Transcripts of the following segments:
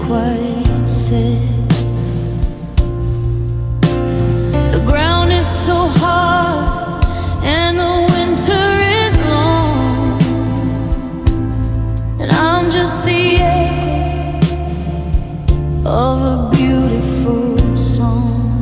quite said. The ground is so hard and the winter is long, and I'm just the echo of a beautiful song.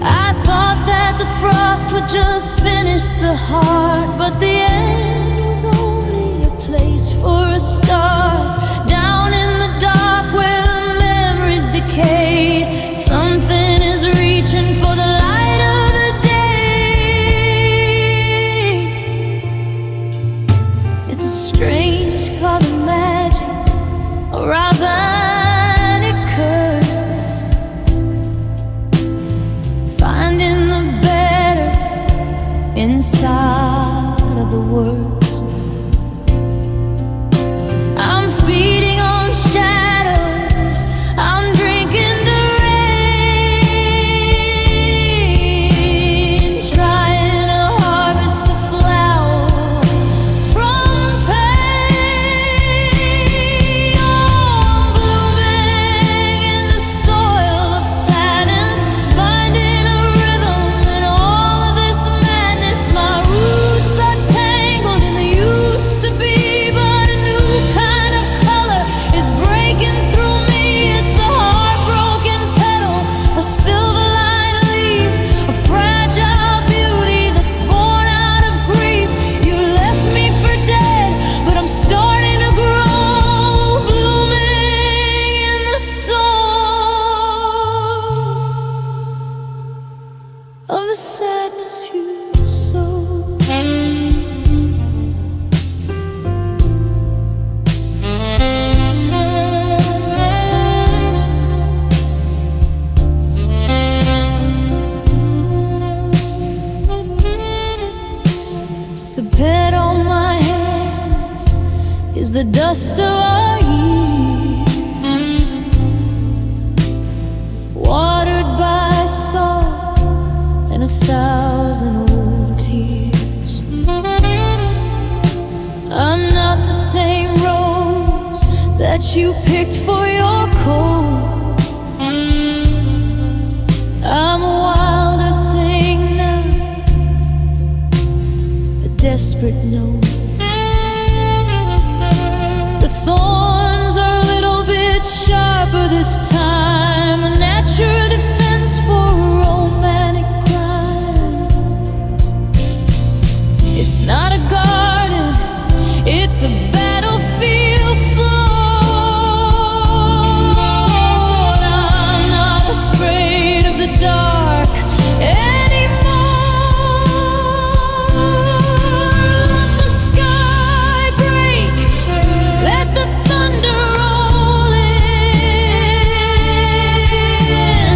I thought that the frost would just finish the heart, but the end was only a place for a start. Down in the dark where the memories decay, something is reaching for the light of the day. It's a strange color magic, a Ravanic curse, finding the better inside of the worst. I'm feeding on shadows, I'm drinking the rain, trying to harvest a flower from pain. Oh, I'm blooming in the soil of sadness, finding a rhythm in all of this madness. My roots are tangled in the used to be, but a new kind of color is breaking through me. It's a heartbroken petal, a silver-lined leaf, a fragile beauty that's born out of grief. You left me for dead, but I'm starting to grow, blooming in the soul of the sadness you sowed. The pet on my hands is the dust of our years, watered by salt and 1,000 old tears. I'm not the same rose that you picked for your coat. I'm a wilder thing now, a desperate note. The thorns are a little bit sharper this time, a natural defense for a romantic crime. It's not a garden, it's a battlefield floor. I'm not afraid of the dark anymore. Let the sky break, let the thunder roll in.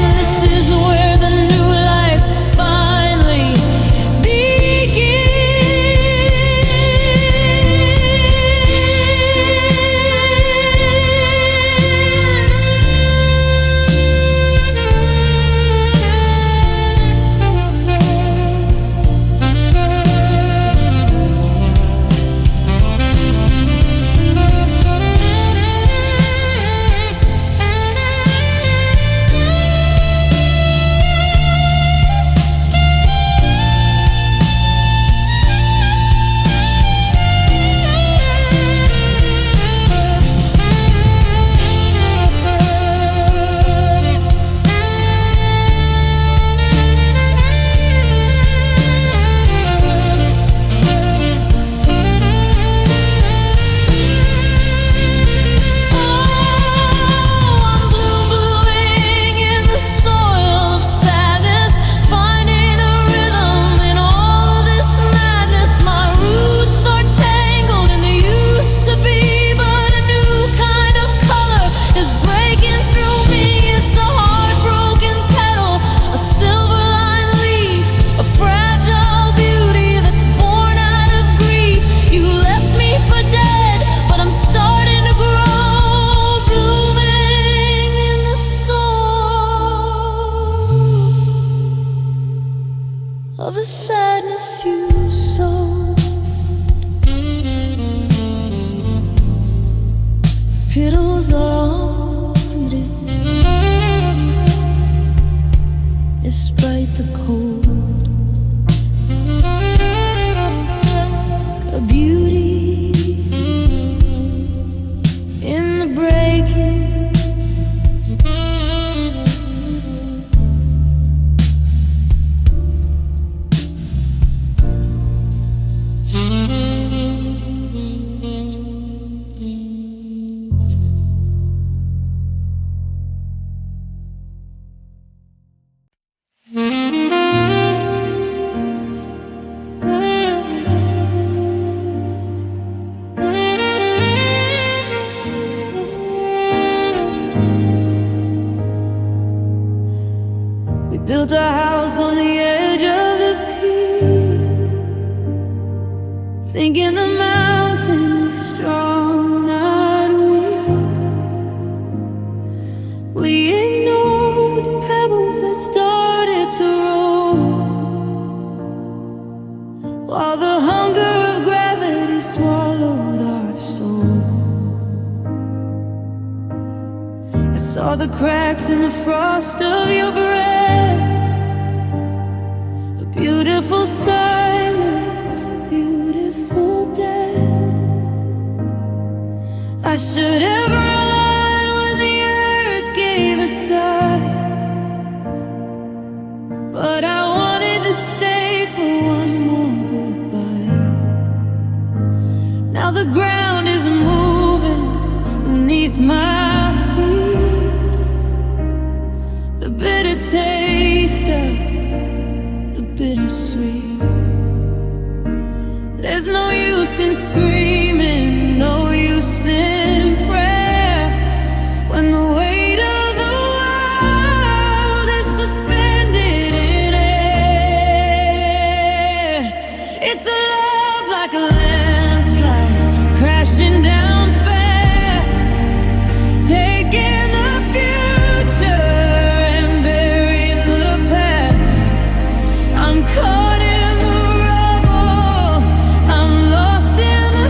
windows are haunted, despite the cold. A beauty in the breaking. Built a house on the edge of the peak, thinking the mountain was strong, not weak. We ignored the pebbles that started to roll, while the hunger of gravity swallowed our soul. I saw the cracks in the frost of your breath, beautiful silence, beautiful death. I should have run when the earth gave a sigh, but I wanted to stay for one more goodbye. Now the ground is moving beneath my feet, the bitter taste of bittersweet. There's no use in screaming, no use in prayer, when the weight of the world is suspended in air. It's a love like a landslide, crashing down fast, taking the future and burying the past. I'm caught in the rubble, I'm lost in the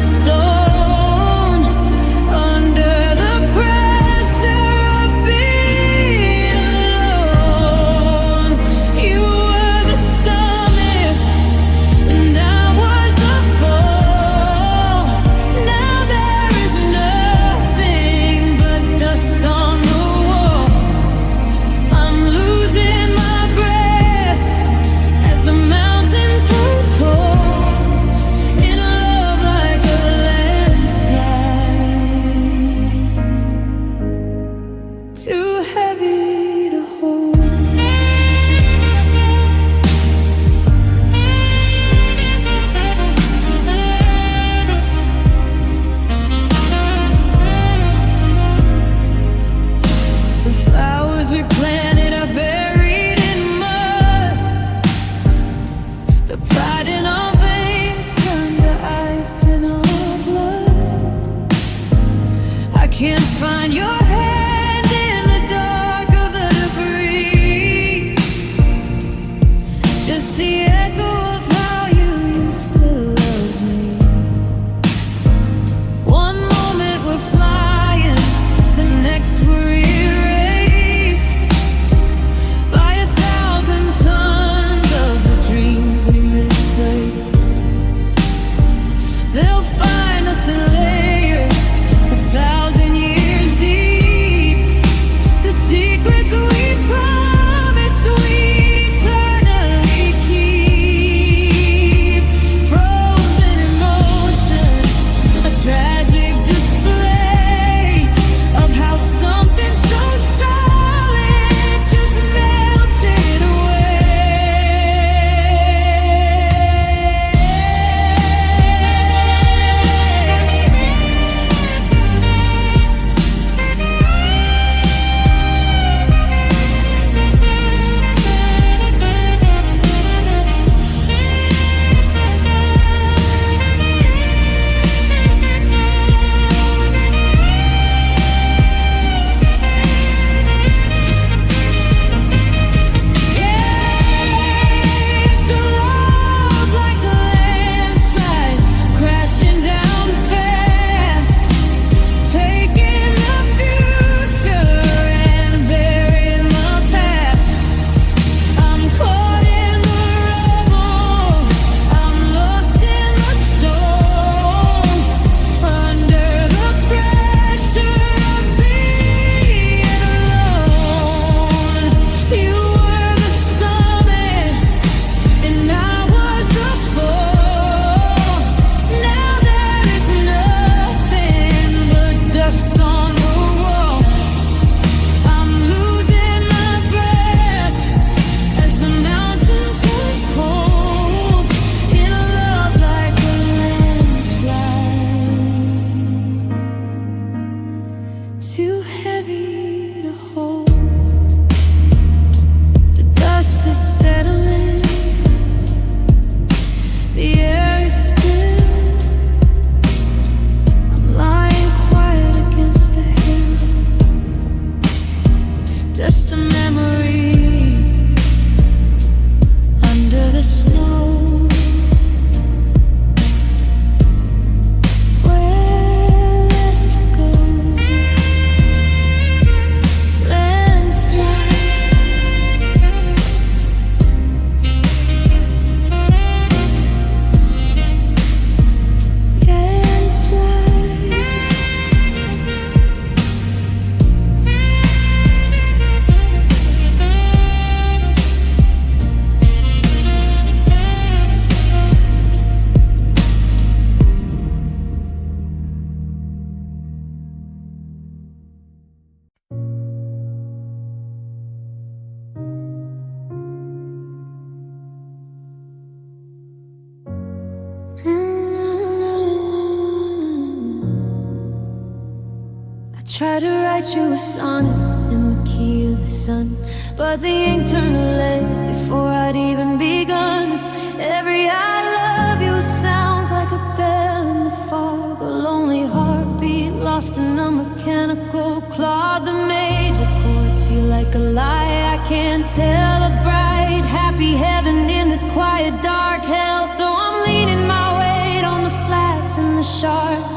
Try to write you a sonnet in the key of the sun, but the ink turned to lead before I'd even begun. Every I love you sounds like a bell in the fog, a lonely heartbeat lost in a mechanical clog. The major chords feel like a lie, I can't tell a bright happy heaven in this quiet dark hell. So I'm leaning my weight on the flats and the sharps,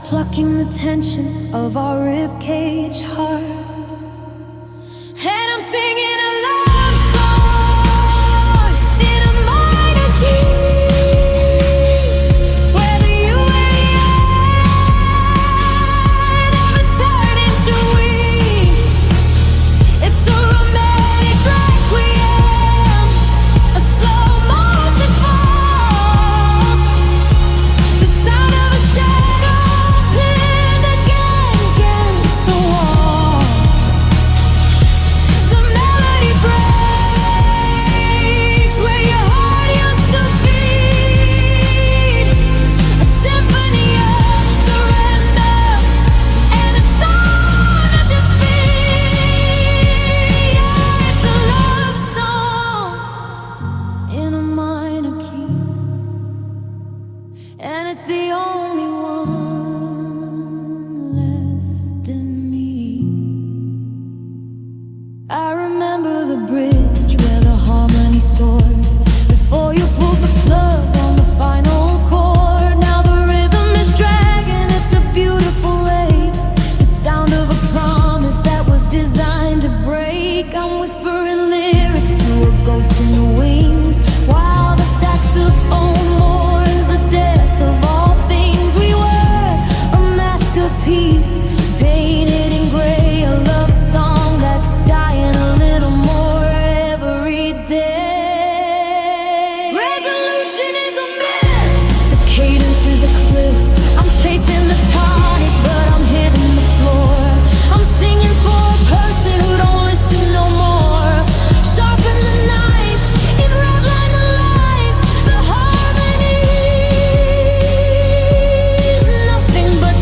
plucking the tension of our ribcage hearts. And I'm singing a love song in a minor key, whether you and I never turn into we. It's a romantic requiem, a slow motion fall, the sound of a shadow pinned against the wall. The melody breaks where your heart used to beat, a symphony of surrender and a song of defeat. Yeah, it's a love song in a minor key, and it's the only one left in me. I remember the bridge where the harmony soared before you pulled the plug on the final chord. Now the rhythm is dragging, it's a beautiful lake, the sound of a promise that was designed to break. I'm whispering lyrics to a ghost in the wings, while the saxophone mourns the death of all things we were. A masterpiece painted in gray, a love song that's dying a little more every day. Resolution is a myth, the cadence is a cliff. I'm chasing the tonic, but I'm hitting the floor. I'm singing for a person who don't listen no more. Sharpen the knife, it redline the life. The harmony is nothing but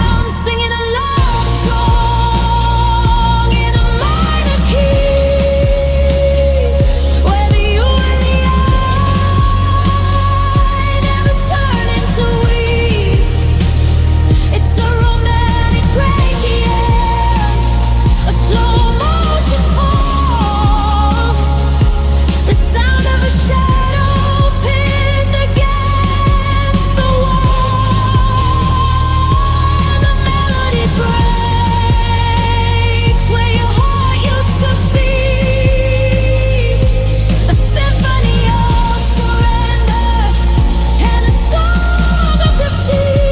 I'm singing a love song in a minor key, whether you and I never turn into we. It's a romantic requiem, a slow motion fall, the sound of a shadow pinned against the wall. The melody breaks where your heart used to beat, a symphony of surrender and a song of defeat.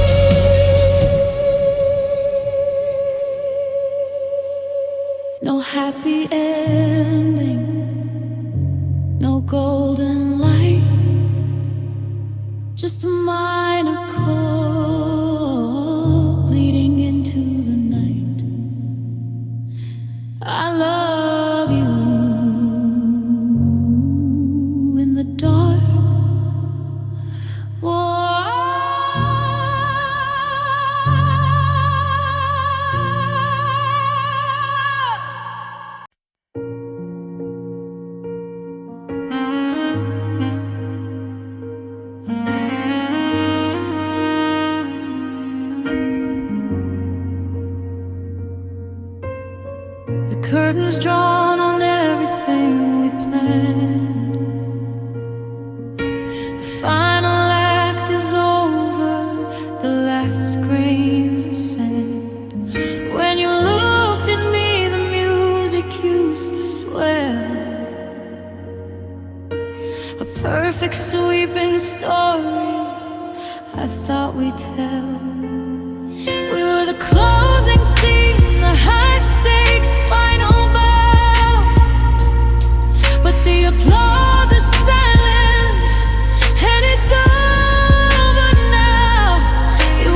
No happy endings, no golden light, just a minor chord bleeding into the night. I love you in the dark. The curtain's drawn on everything we planned. The final act is over, the last grains of sand. When you looked at me, the music used to swell, a perfect sweeping story I thought we'd tell. We were the closing scene, the high stakes final bell, but the applause is silent and it's over now. You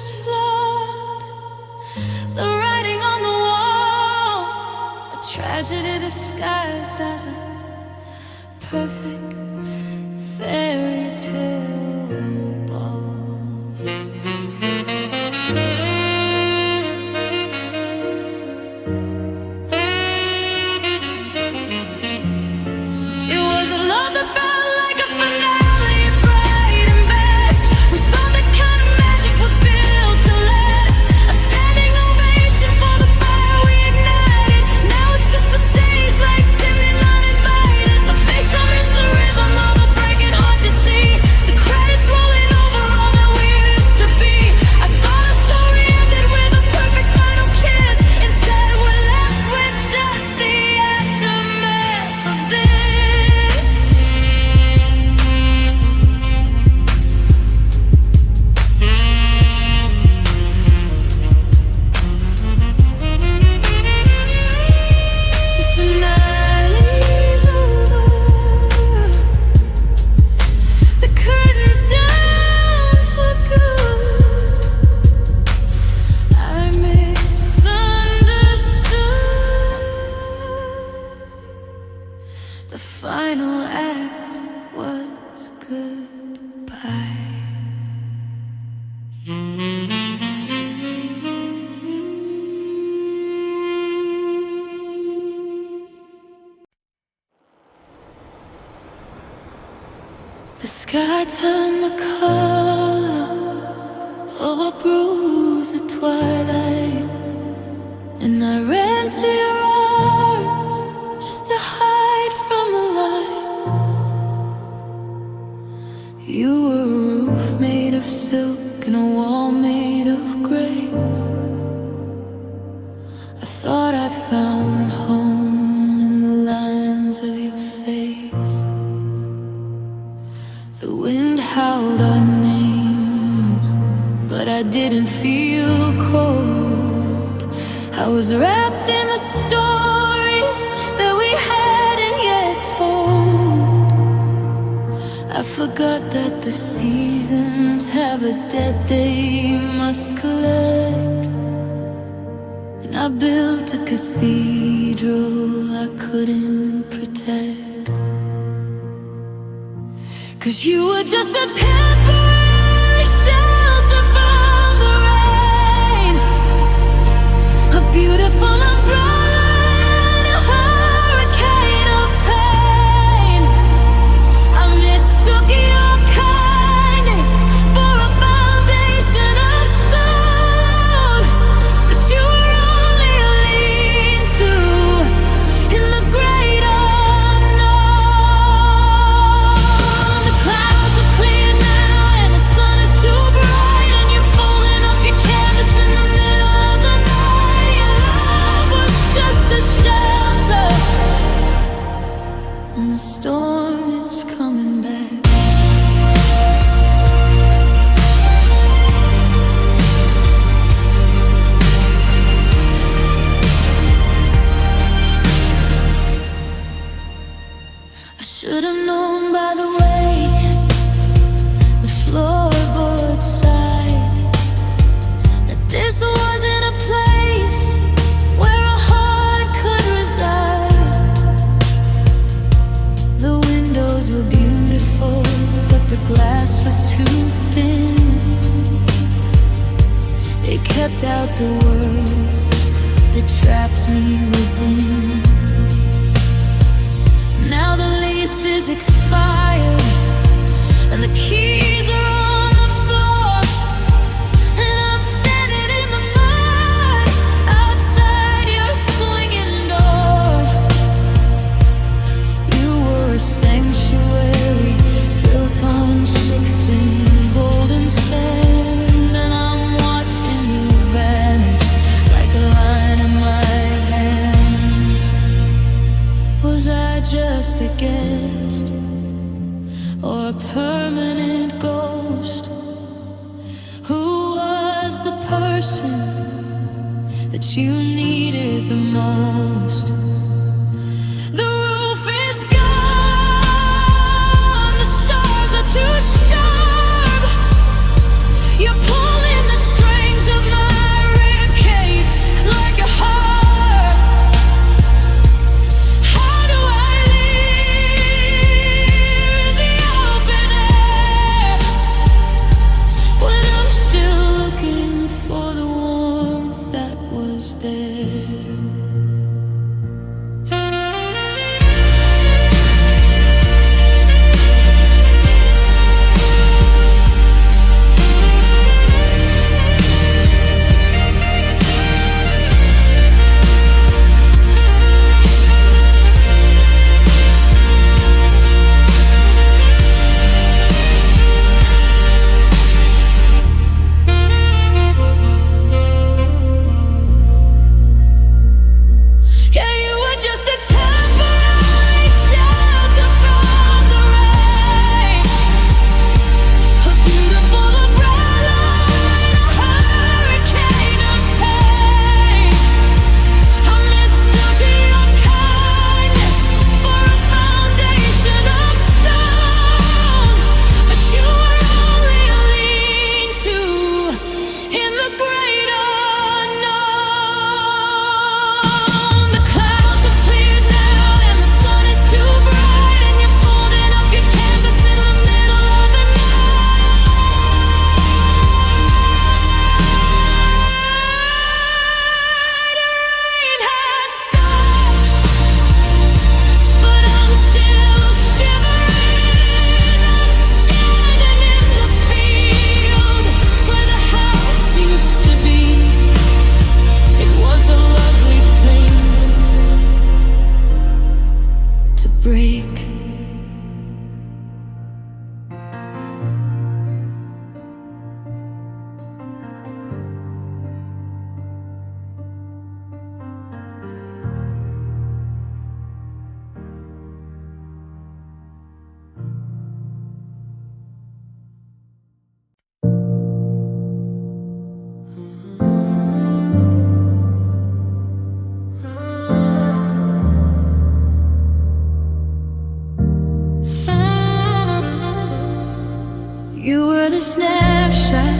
rivers flood, the writing on the wall, a tragedy disguised as a perfect fairy tale ball. It was a love that felt like a finale, bright and vast. We thought that kind of magic was built to last. A standing ovation for the fire we ignited. Now it's just the stage lights dimming uninvited. The bass drum is the rhythm of a breaking heart, you see. The credits rolling over all that we used to be. I thought our story ended with a perfect final kiss. Instead we're left with just the aftermath of this. The finale's over, the curtain's down for good. I misunderstood. The final act was goodbye. The sky turned the color of a bruise at twilight, and I ran to your arms just to hide from the light. You were a roof made of silk and a wall made of grace. I thought I'd found home in the lines of your face. The wind howled our names, but I didn't feel cold. I was wrapped in the stories that we hadn't yet told. I forgot that the seasons have a debt they must collect, and I built a cathedral I couldn't protect. 'Cause you were just a temporary shelter from the rain, a beautiful umbrella in a hurricane of pain. I mistook your kindness for a foundation of stone, but you were only a lean-to in the great unknown. The clouds are clear now and the sun is too bright, and you're folding up your canvas in the middle of the night. Your love was just a shelter, and the storm is coming back. I should have known by the way the floorboards sighed that this wasn't a place where a heart could reside. The windows were beautiful, but the glass was too thin. It kept out the world that trapped me within. Now the lease is expired and the keys are on the floor, and I'm standing in the mud outside your swinging door. You were a sanctuary built on shifting golden sand, and I'm watching you vanish like a line in my hand. Was I just a guest or a permanent ghost? Who was the person that you needed the most? The roof is gone, the stars are too sharp. You're pulling the string snapshot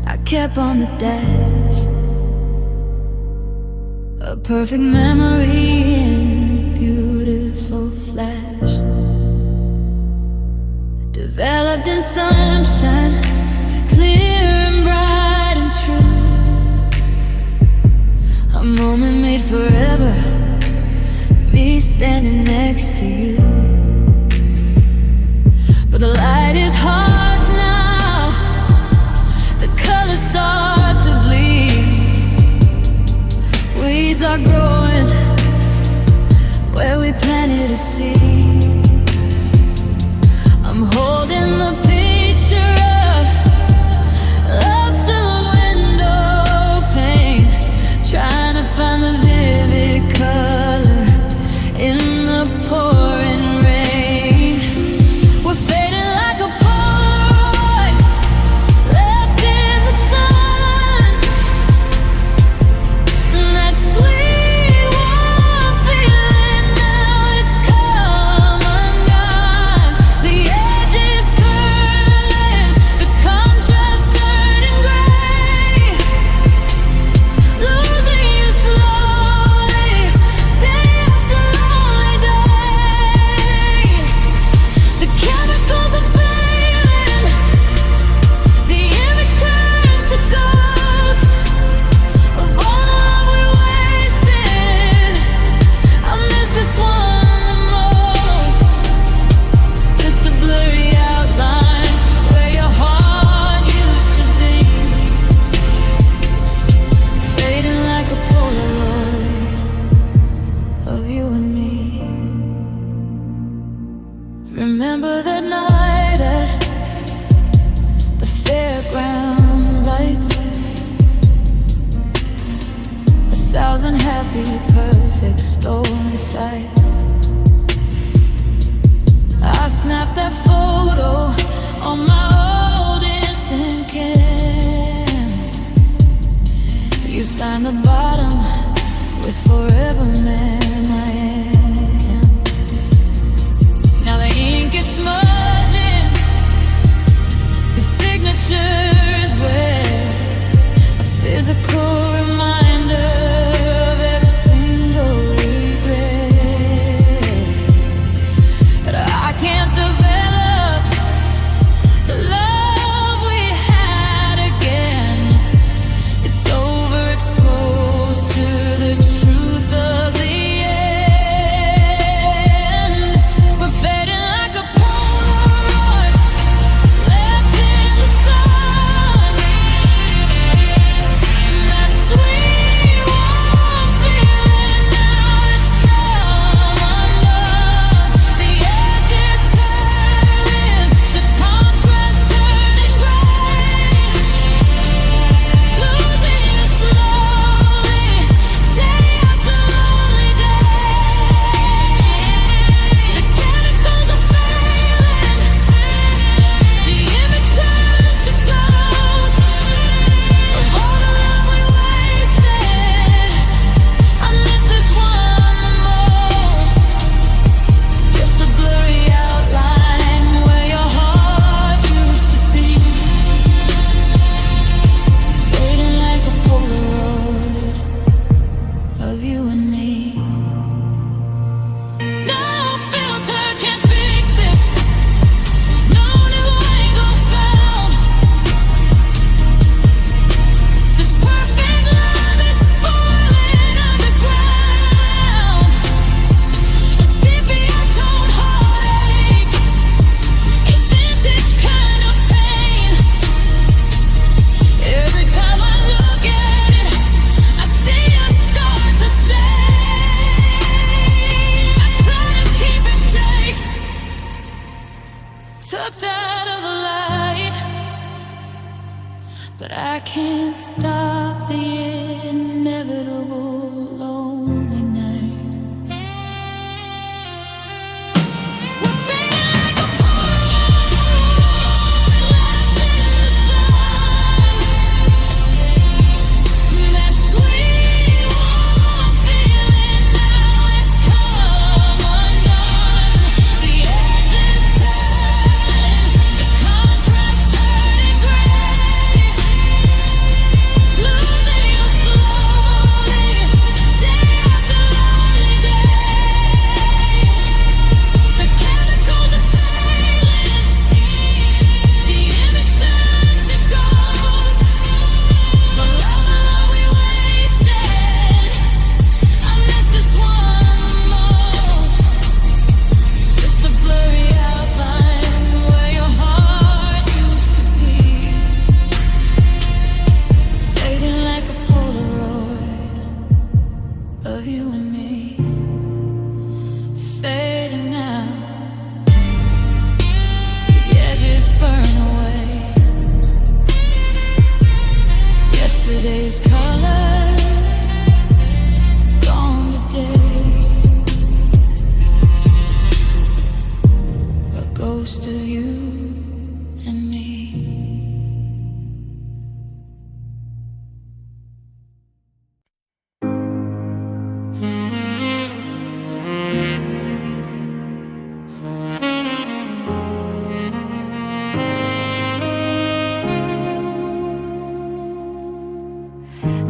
I kept on the dash, a perfect memory in a beautiful flash, developed in sunshine, clear and bright and true. A moment made forever, me standing next to you. But the light is harsh now, the colors start to bleed. Weeds are growing where we planted a seed. I'm holding the picture up to the window pane, trying to find the vivid color in the pouring rain. We're fading like a Polaroid left in the sun. And that sweet warm feeling, now it's come undone. The edges curling, the contrast turning gray, losing you slowly, day after lonely day. The chemicals are failing, the image turns to ghost of all the love we wasted. I miss this one the most, just a blurry outline where your heart used to be, fading like a Polaroid of you and me. Remember that night at the fairground lights, 1,000 happy, perfect stolen sights. I snapped that photo on my old instant cam. You signed the bottom with forever, man, I am. Now the ink is smudging, the signature is red, a physical reminder of every single regret. But I can't develop the love we had again. It's overexposed to the truth of the end. We're fading like a Polaroid left in the sun. And that sweet warm feeling, now it's come undone. The edges curling, the contrast turning gray, losing you slowly, day after lonely day. The chemicals are failing, the image turns to ghost of all the love we wasted. I miss this one the most, just a blurry outline where your heart used to be, fading like a Polaroid of you and me. No filter can fix this, no new angle found. This perfect love is spoiling underground. A sepia tone heartache, a vintage kind of pain. Every time I look at it, I see us start to stain. I try to keep it safe, tucked out of the light, but I can't stop the inevitable lonely night. We're fading like a Polaroid left in the sun. That sweet warm feeling, now it's come undone. The edges curling, the contrast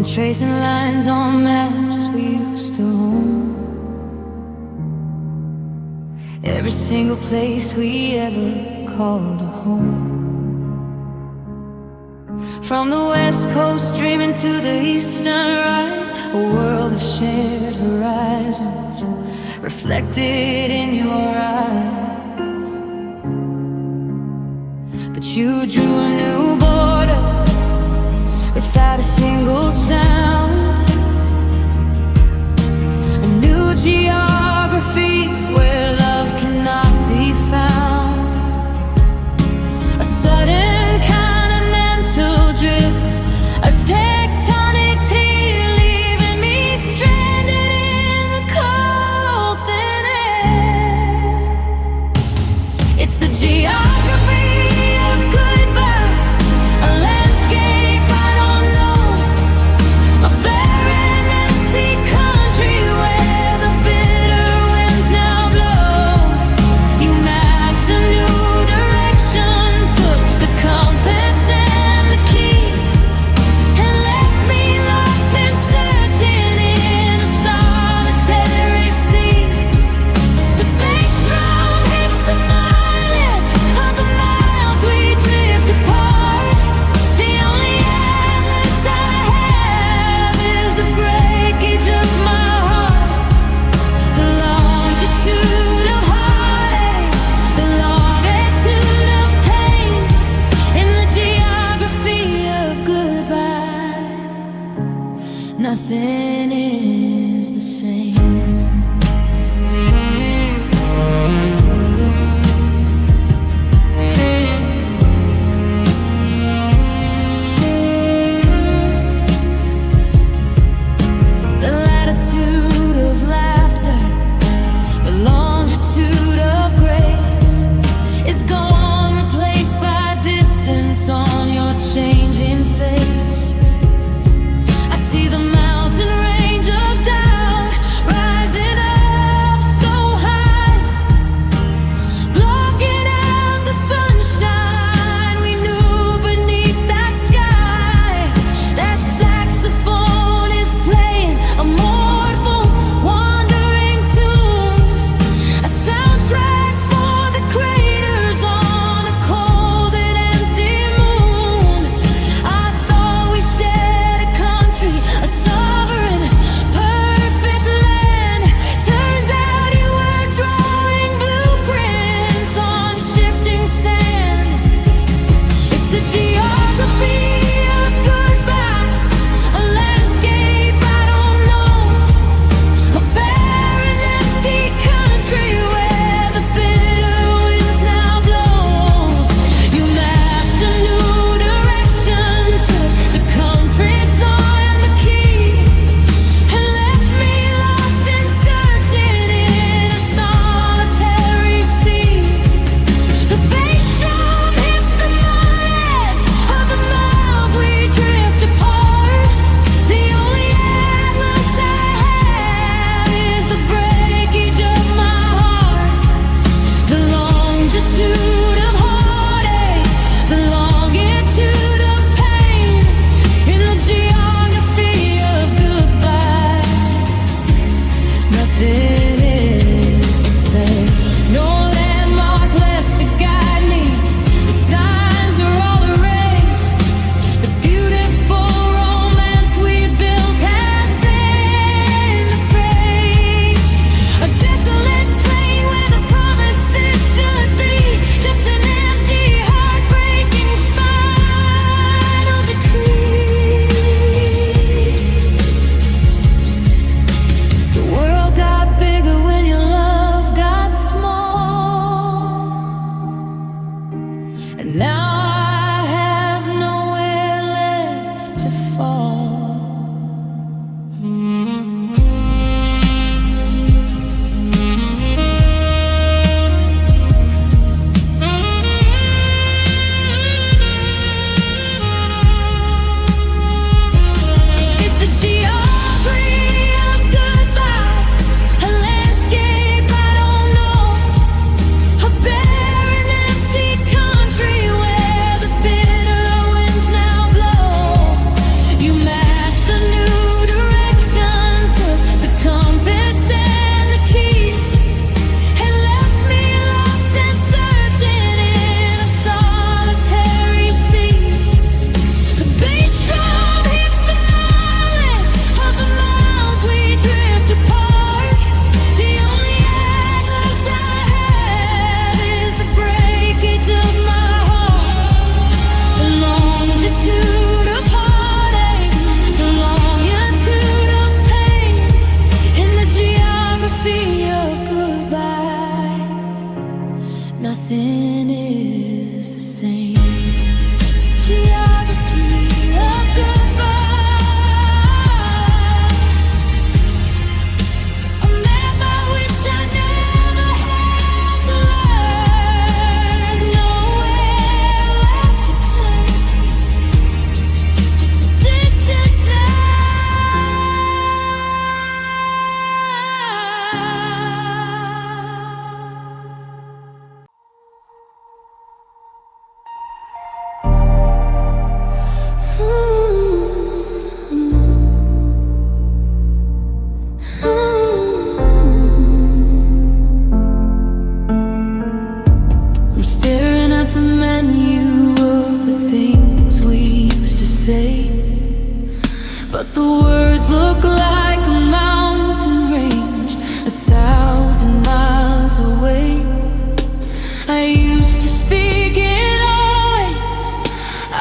and tracing lines on maps we used to own. Every single place we ever called a home. From the west coast dreaming to the eastern rise, a world of shared horizons reflected in your eyes. But you drew a new border without a single sound, a new geography where love cannot be found, a sudden continental drift, a tectonic tear leaving me stranded in the cold thin air. It's the geography of goodbye, a landscape I don't know, a barren empty country where the bitter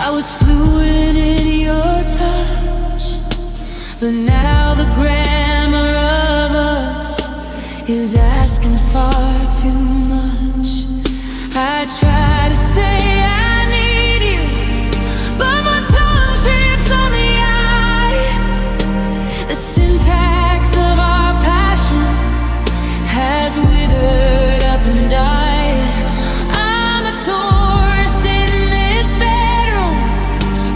I was fluent in your touch, but now the grammar of us is asking far too much. I try to say I need you, but my tongue trips on the I. The syntax of our passion has withered up and died. I'm a tourist in this bedroom,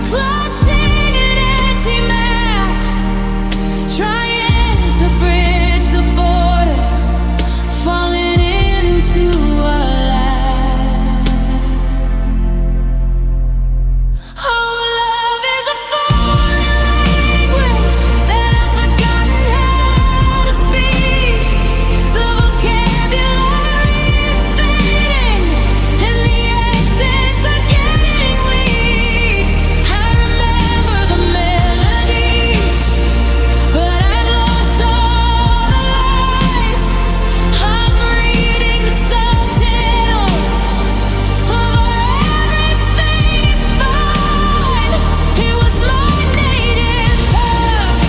clutching an empty map, trying to bridge the borders, falling into a lap. Oh, love is a foreign language that I've forgotten how to speak. The vocabulary is fading and the accents are getting weak. I remember the melody, but I've lost all the lines. I'm reading the subtitles of everything is fine. It was my native tongue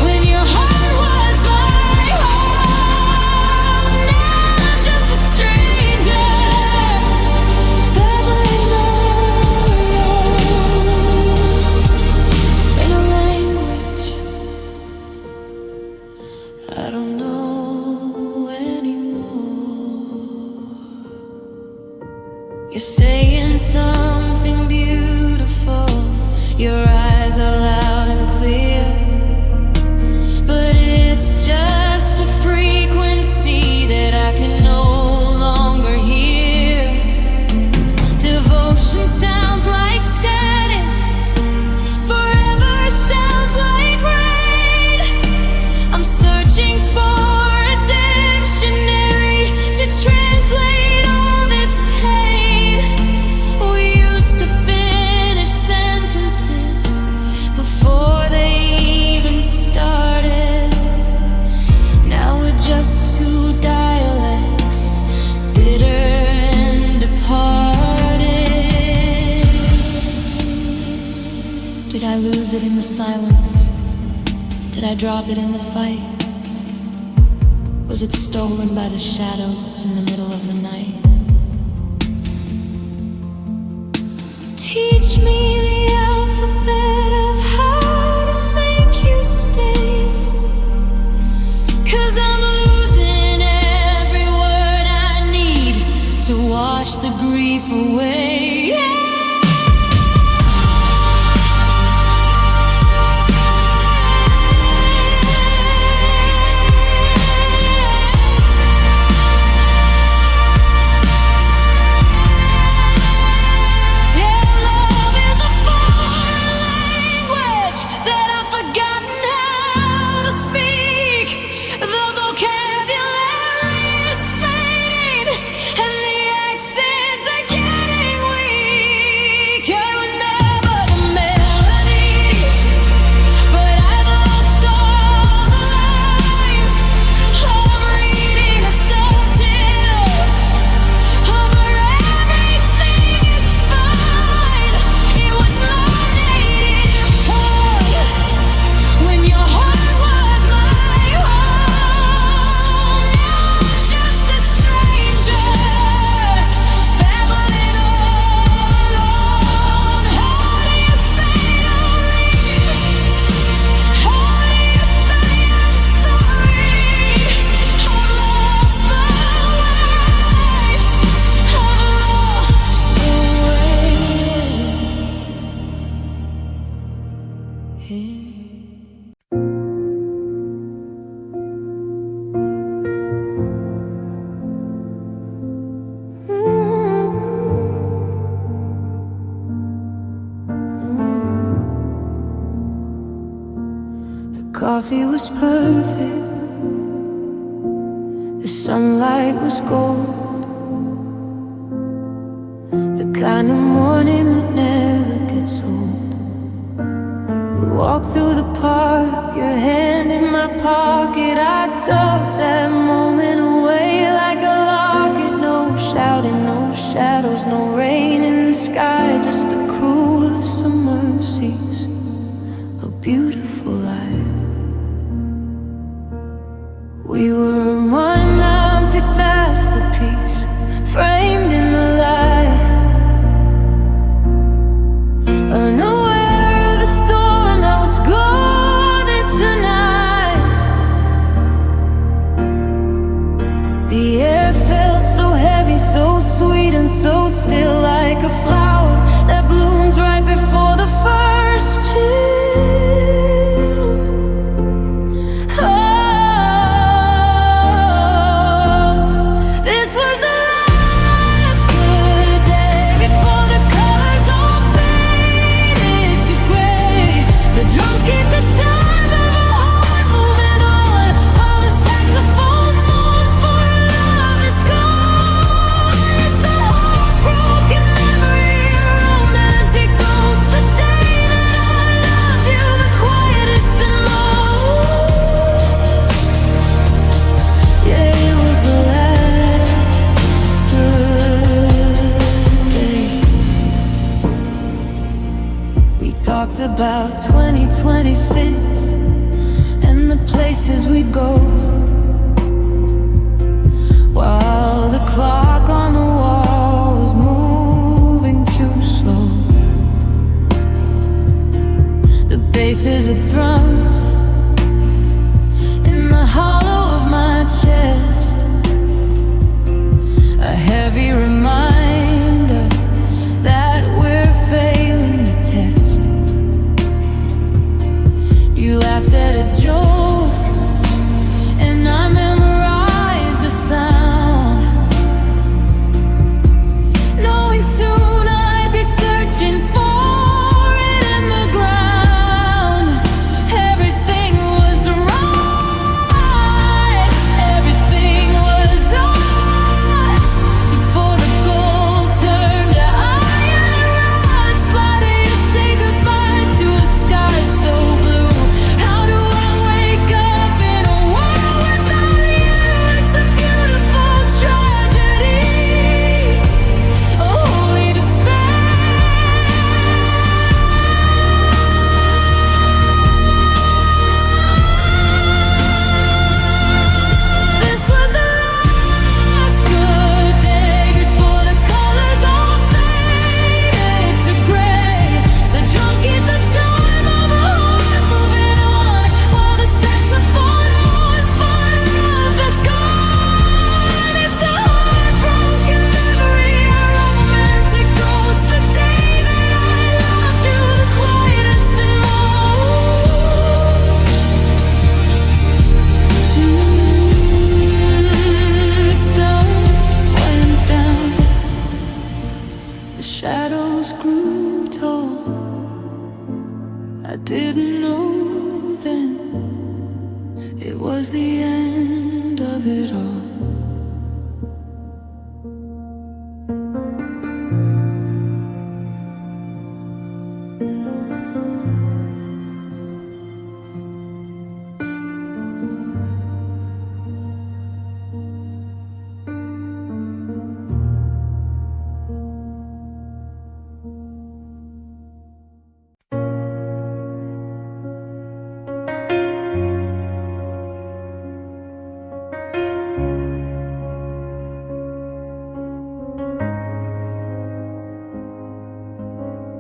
when your heart was my home. Now I'm just a stranger, babbling alone in a language I don't know anymore. You're saying something beautiful, your eyes are loud and clear, but it's just a frequency that I can no longer hear. Devotion sounds like static, forever sounds like rain. I'm searching for a dictionary to translate all this pain. We used to finish sentences before they even started. Now we're just two dialects, bitter and departed. Did I lose it in the silence? Did I drop it in the fight? Was it stolen by the shadows in the middle of the night? Teach me the alphabet of how to make you stay, 'cause I'm losing every word I need to wash the grief away. Yeah. Yeah, love is a foreign language that I've forgotten how to speak. The vocabulary is fading and the accents are getting weak. I remember the melody, but I've lost all the lines. I'm reading the subtitles over everything is fine. It was my native tongue when your heart was my home. Now I'm just a stranger, babbling alone. How do you say don't leave? How do you say I'm sorry? I've lost the life, I've lost the way. The coffee was perfect, the sunlight was gold, the kind of morning that never gets old. We walked through the park, your hand in my pocket. I tucked that moment away like a locket. No shouting, no shadows, no rain in the sky, just the cruel talked about 2026 and the places we'd go, while the clock on the wall was moving too slow. The bass are thrum in the hollow of my chest, a heavy reminder that we're failing the test. You laughed at a joke and I memorized the sound, knowing soon I'd be searching for it in the ground. Everything was right, everything was ours, before the gold turned to iron rust. Why do you say goodbye to a sky so blue? How do I wake up in a world without you? It's a beautiful tragedy, a holy despair. This was the last good day before the colors all fade to gray. The drums keep the time of a heart moving on, while the saxophone mourns for love that's gone. It's a heartbroken memory, a romantic ghost. The day that I loved you the quietest and most. The sun went down, the shadows grew tall. I didn't know then it was the end of it all.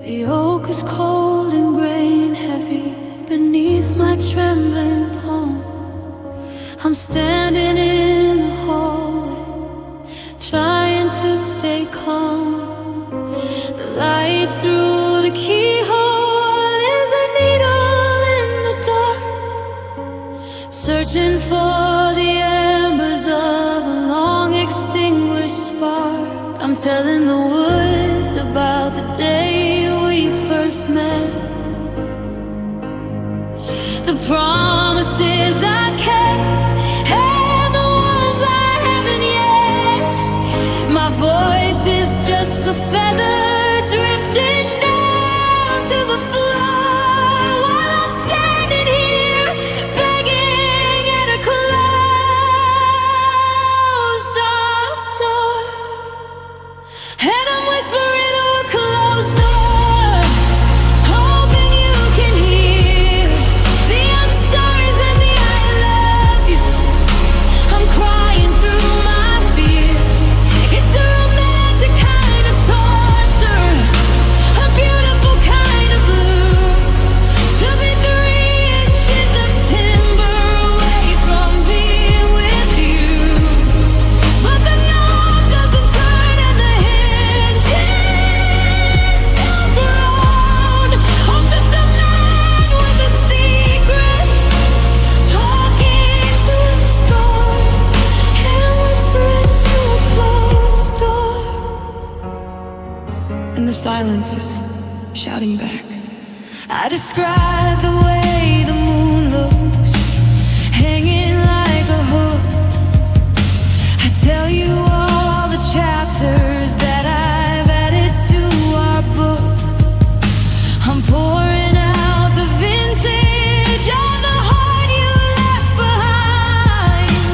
The oak is cold and gray and heavy beneath my trembling palm. I'm standing in the hallway, trying to stay calm. The light through the keyhole is a needle in the dark, searching for the embers of a long extinguished spark. I'm telling the wood about the day we first met, the promises I kept and the ones I haven't yet. My voice is just a feather drifting down to the floor, while I'm standing here begging at a closed off door. And I'm whispering to a closed door, hoping you can hear the I'm sorry's and the I love yous. I'm crying through my fear. It's a romantic kind of torture, a beautiful kind of blue, to be 3 inches of timber away from being with you. But the knob doesn't turn and the hinges don't groan. I'm just a man with a secret, talking to a storm and whispering to a closed door. And the silence is shouting back. I describe the way the moon looks, hanging like a hook. I tell you all the chapters that I've added to our book. I'm pouring out the vintage of the heart you left behind,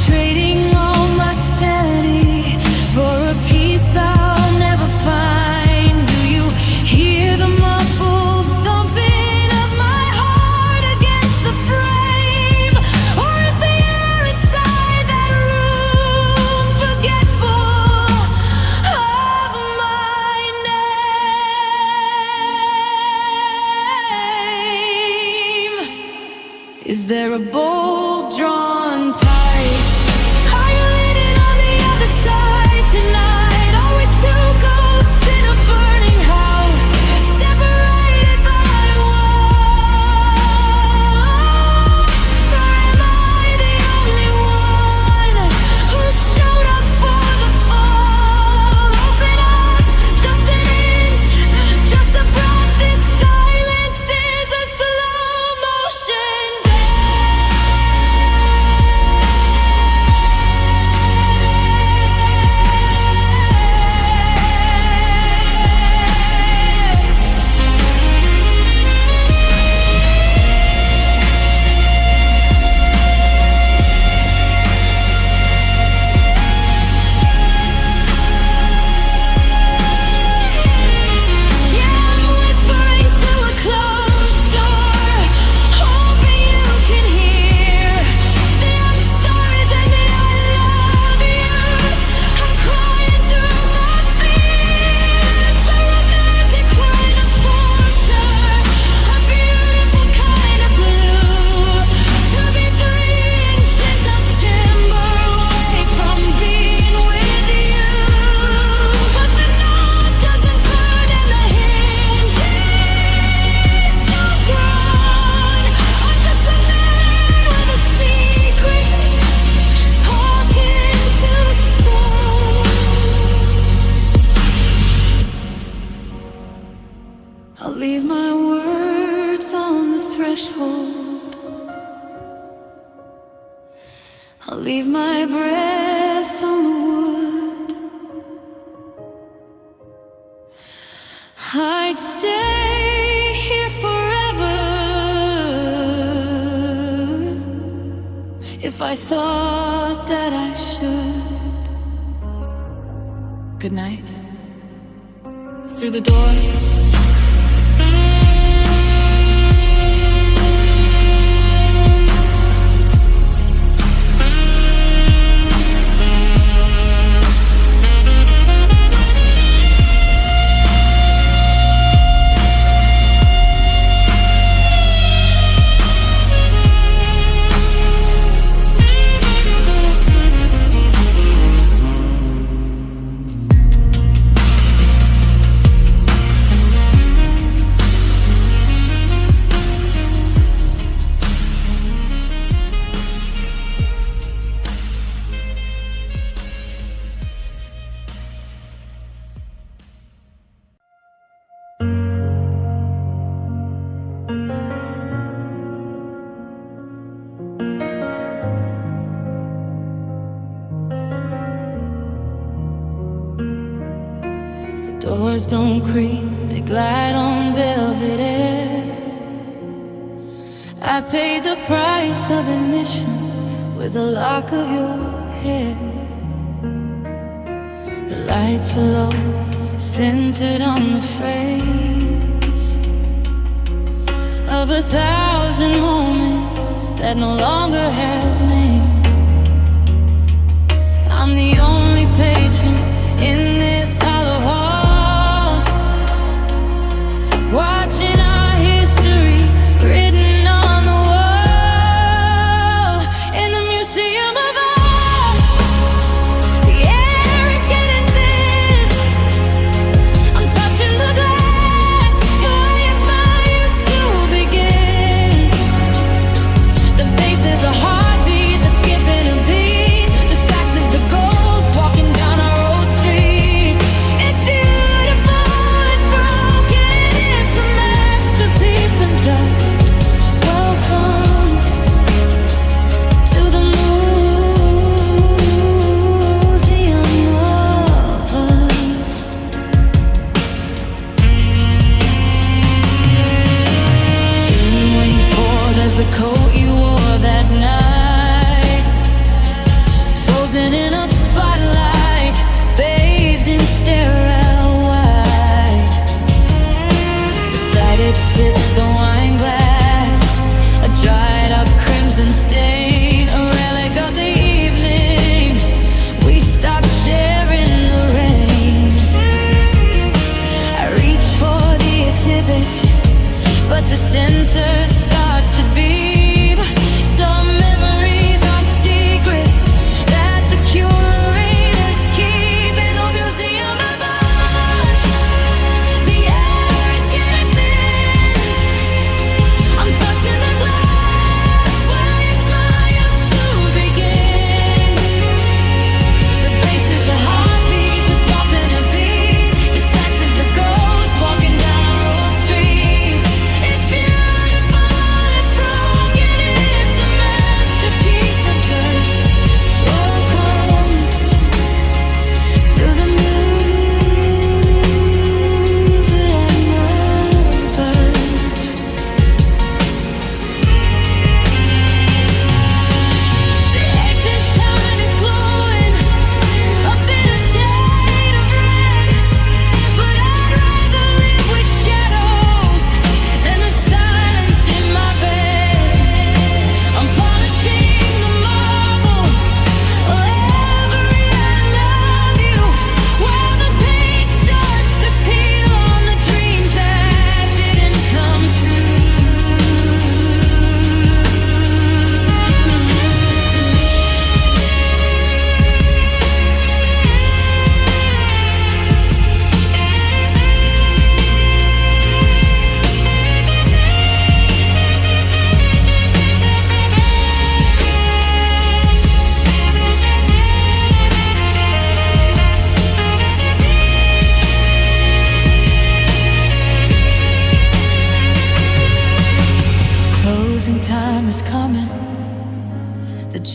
trading all my sanity for a peace I'll never find. Do you hear the muffled thumping Is there a bolt drawn tight? Are you leaning on the other side tonight? Are we two ghosts in a burning house, separated by a wall? Or am I the only one who showed up for the fall? Open up just an inch, just a breath. This silence is a slow motion I'll leave my breath on the wood. I'd stay here forever if I thought that I should. Good night. Through the door. Doors don't creak, they glide on velvet air. I paid the price of admission with a lock of your hair. The lights are low, centered on the phrase of 1,000 moments that no longer have names. I'm the only patron in this hollow hall, watching our history written on the wall in the museum of us. The air is getting thin. I'm touching the glass. The way a smile used to begin. The bass is a heartbeat, the skipping a beat. The sax is the ghost walking down our old street. It's beautiful, it's broken, it's a masterpiece of dust. Welcome to the museum of us. Didn't wait for there's the coat you wore that night, frozen in a spotlight, bathed in sterile white. Beside it sits the wine glass, a dried up crimson stain, a relic of the evening we stopped sharing the rain. I reach for the exhibit, but the sensor starts to beep.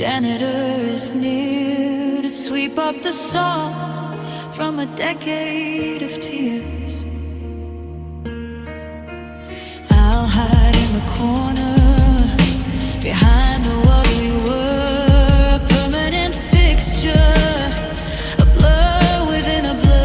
janitor is near to sweep up the salt from a decade of tears. I'll hide in the corner behind the what we were, a permanent fixture, a blur within a blur.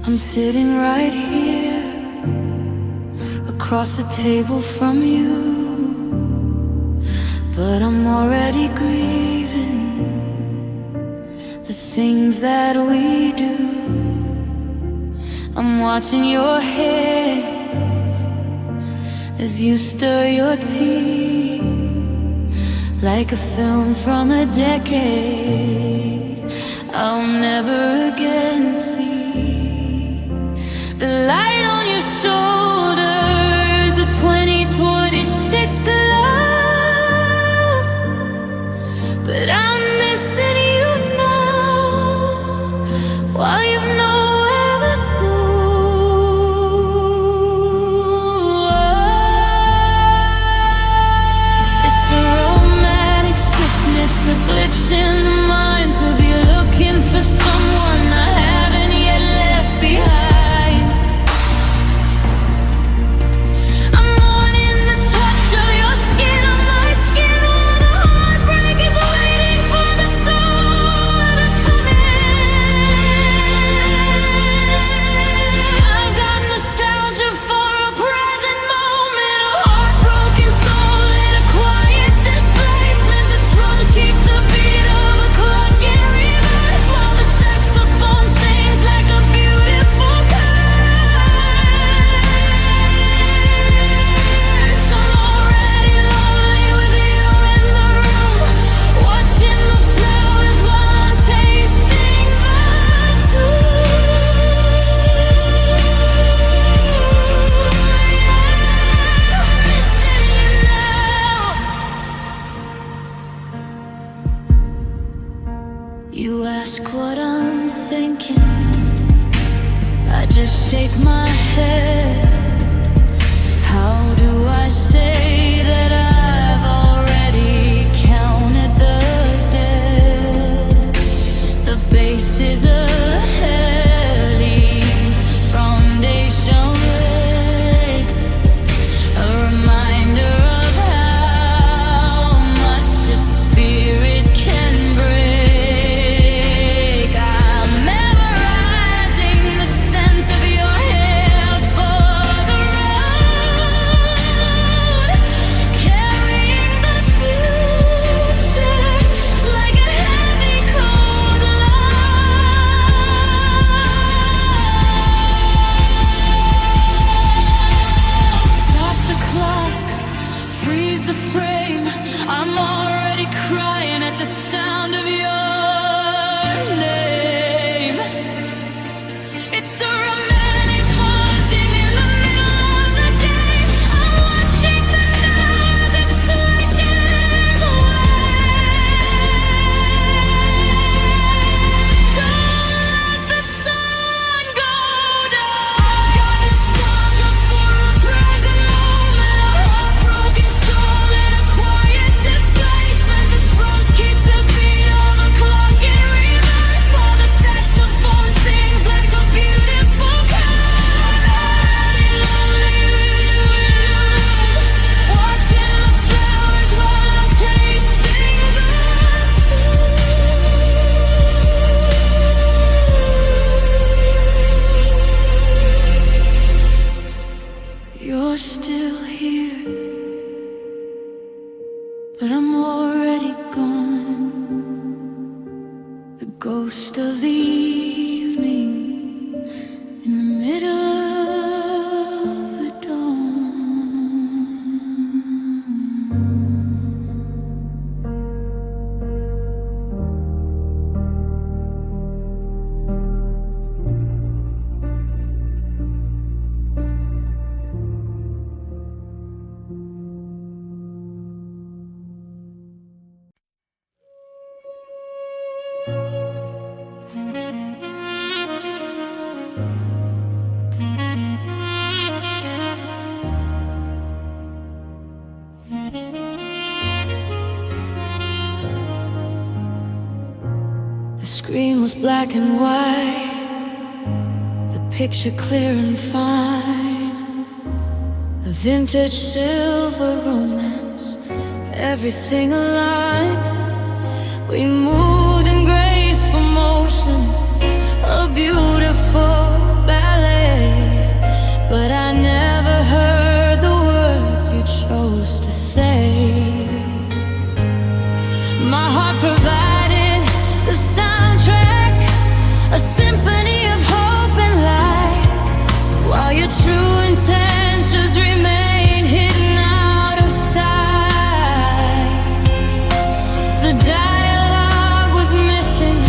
I'm sitting right here, across the table from you, but I'm already grieving the things that we do. I'm watching your hands as you stir your tea, like a film from a decade I'll never again see. The light on your shoulders, a 2026 glow, but I'm missing you now, while you've nowhere to go. It's a romantic sickness, a glitch in the mind, to be looking for someone I haven't yet left behind. I'm mourning the touch of your but I'm already gone. The ghost of the evening in the middle of the dawn. The screen was black and white, the picture clear and fine. A vintage silver romance, everything aligned. We moved in graceful motion, a beautiful ballet. But I never heard the words you chose to say. My heart provided the soundtrack, a symphony of hope and light, while your true intentions remain hidden out of sight. The dialogue was missing,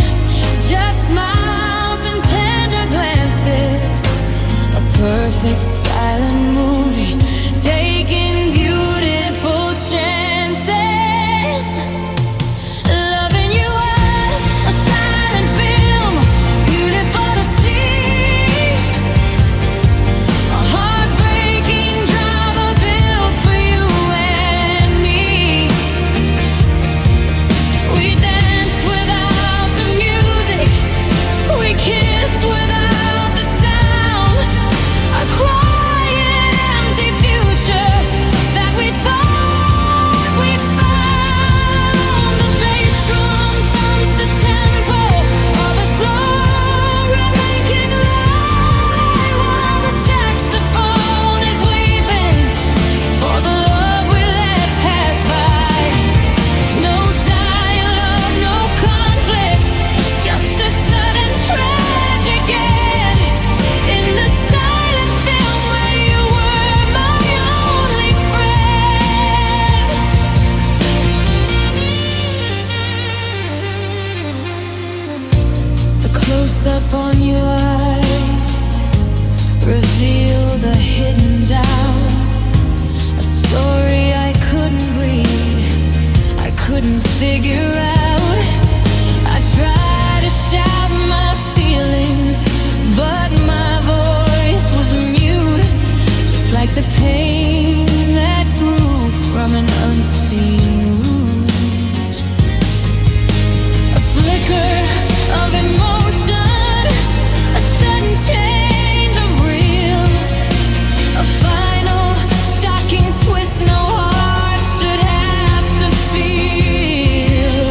just smiles and tender glances. A perfect silent movie, taking beautiful chances. Loving you was a silent film, beautiful to see. A heartbreaking drama built for you and me. We danced without the music, we kissed without the sound. A quiet, empty future that we thought we found. The bass drum thumps the tempo of a slow Jamaican lullaby, while the saxophone is weeping for the love we let pass by. No dialogue, no conflict, just a sudden tragic end in the silent film where you were my only friend. The close-up on your eyes revealed a hidden doubt, a story I couldn't read, I couldn't figure out. I tried to shout my feelings, but my voice was mute, just like the pain that grew from an unseen root. A flicker of emotion, a sudden change of real, a final shocking twist no heart should have to feel.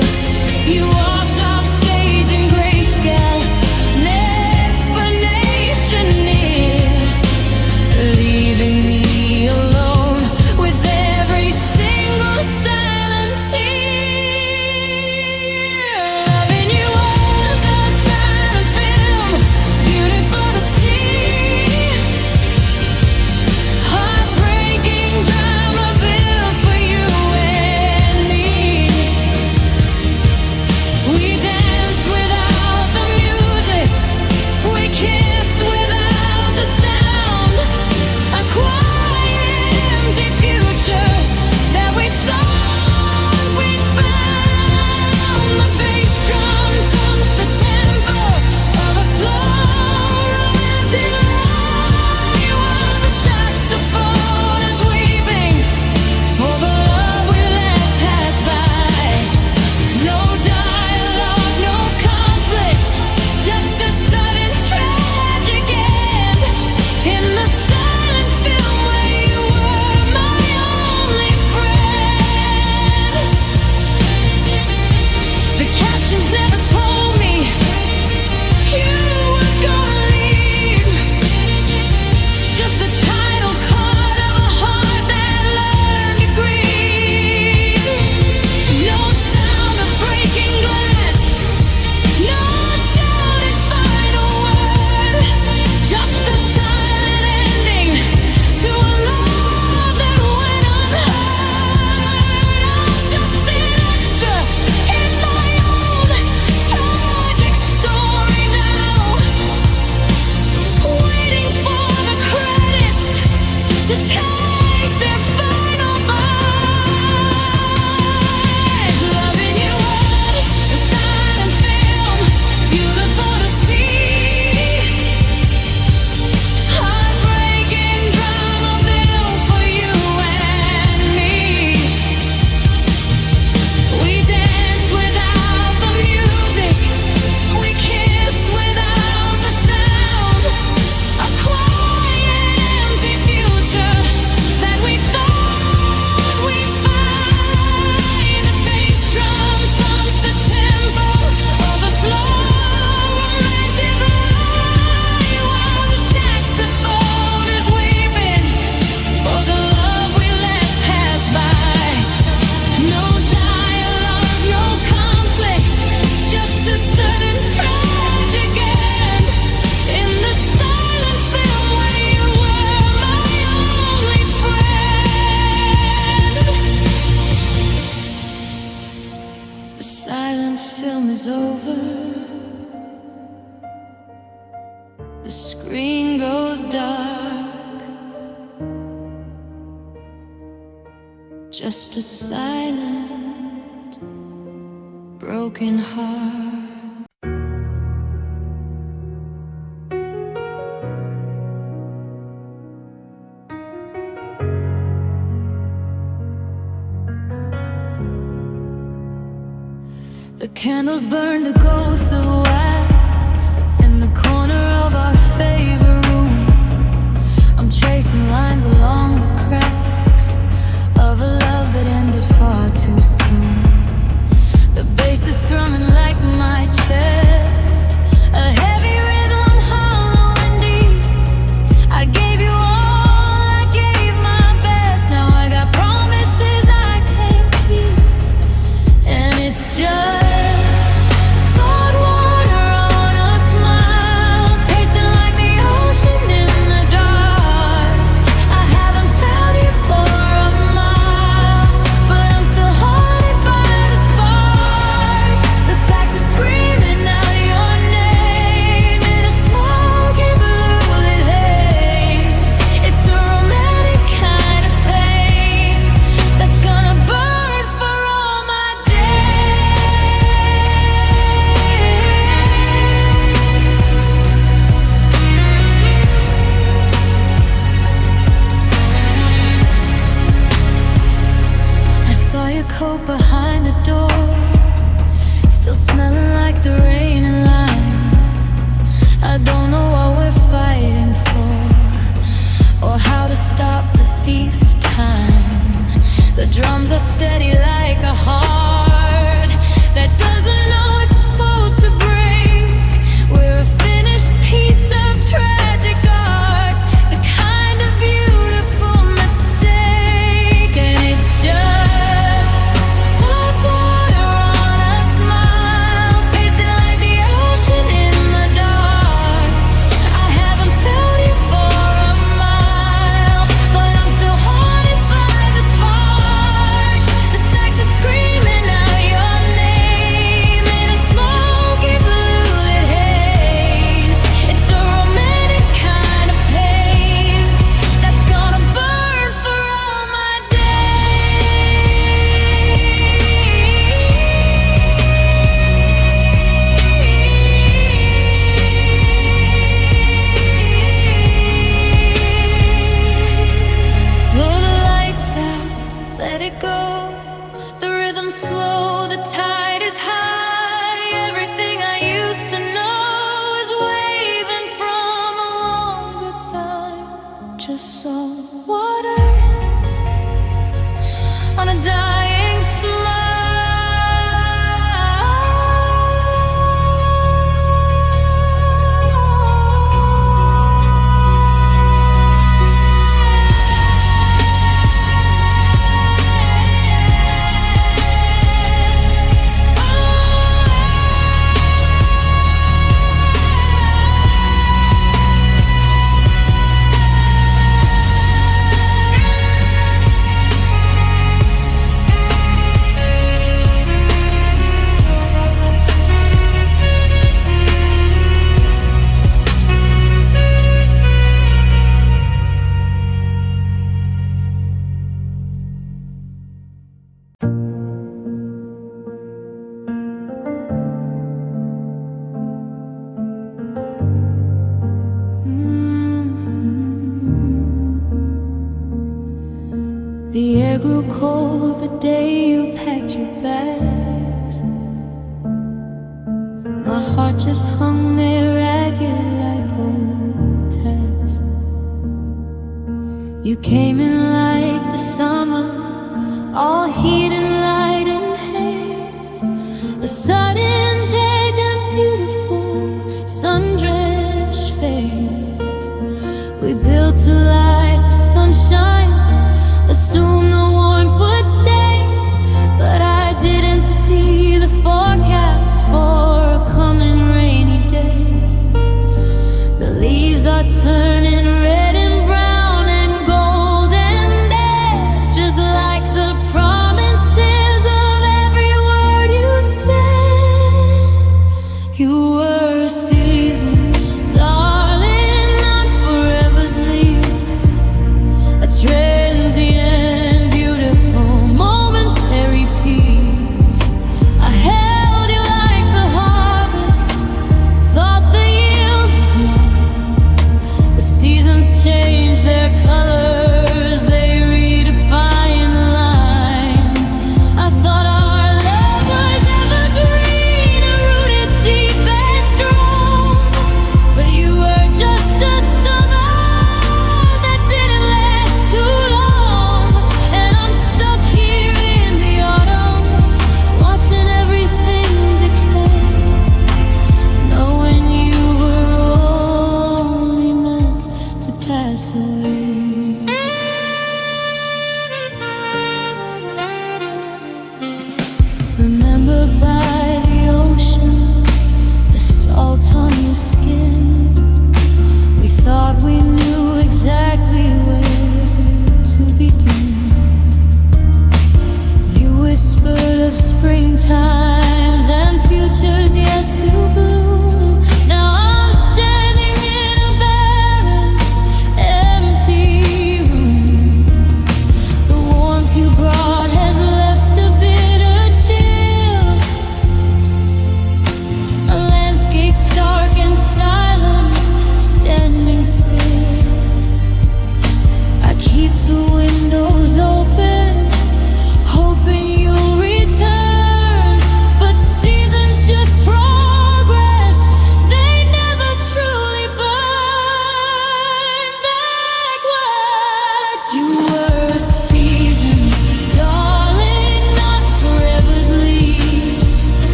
everything's over. The screen goes dark. Just a silent, broken heart. The candles burn to ghosts of wax in the corner of our favorite room. I'm tracing lines along the cracks of a love that ended far too soon. The bass is thrumming like my chest, a heavy rhythm, hollow and deep. I gave you all, I gave my best. Now I got promises I can't keep, and it's just coat behind the door, still smelling like the rain and lime. I don't know what we're fighting for, or how to stop the thief of time. The drums are steady like a heart that doesn't know it's supposed to break. We're a finished piece of tragic art, the kind of beautiful mistake, and it's just the air grew cold the day you packed your bags. My heart just hung there ragged like old tags. You came in like the summer, all heat and light and haze. A sudden vague and beautiful sun-drenched phase. We built a life of sunshine, assumed the warmth would stay, but I didn't see the forecast for a coming rainy day. The leaves are turning red and brown and gold and dead,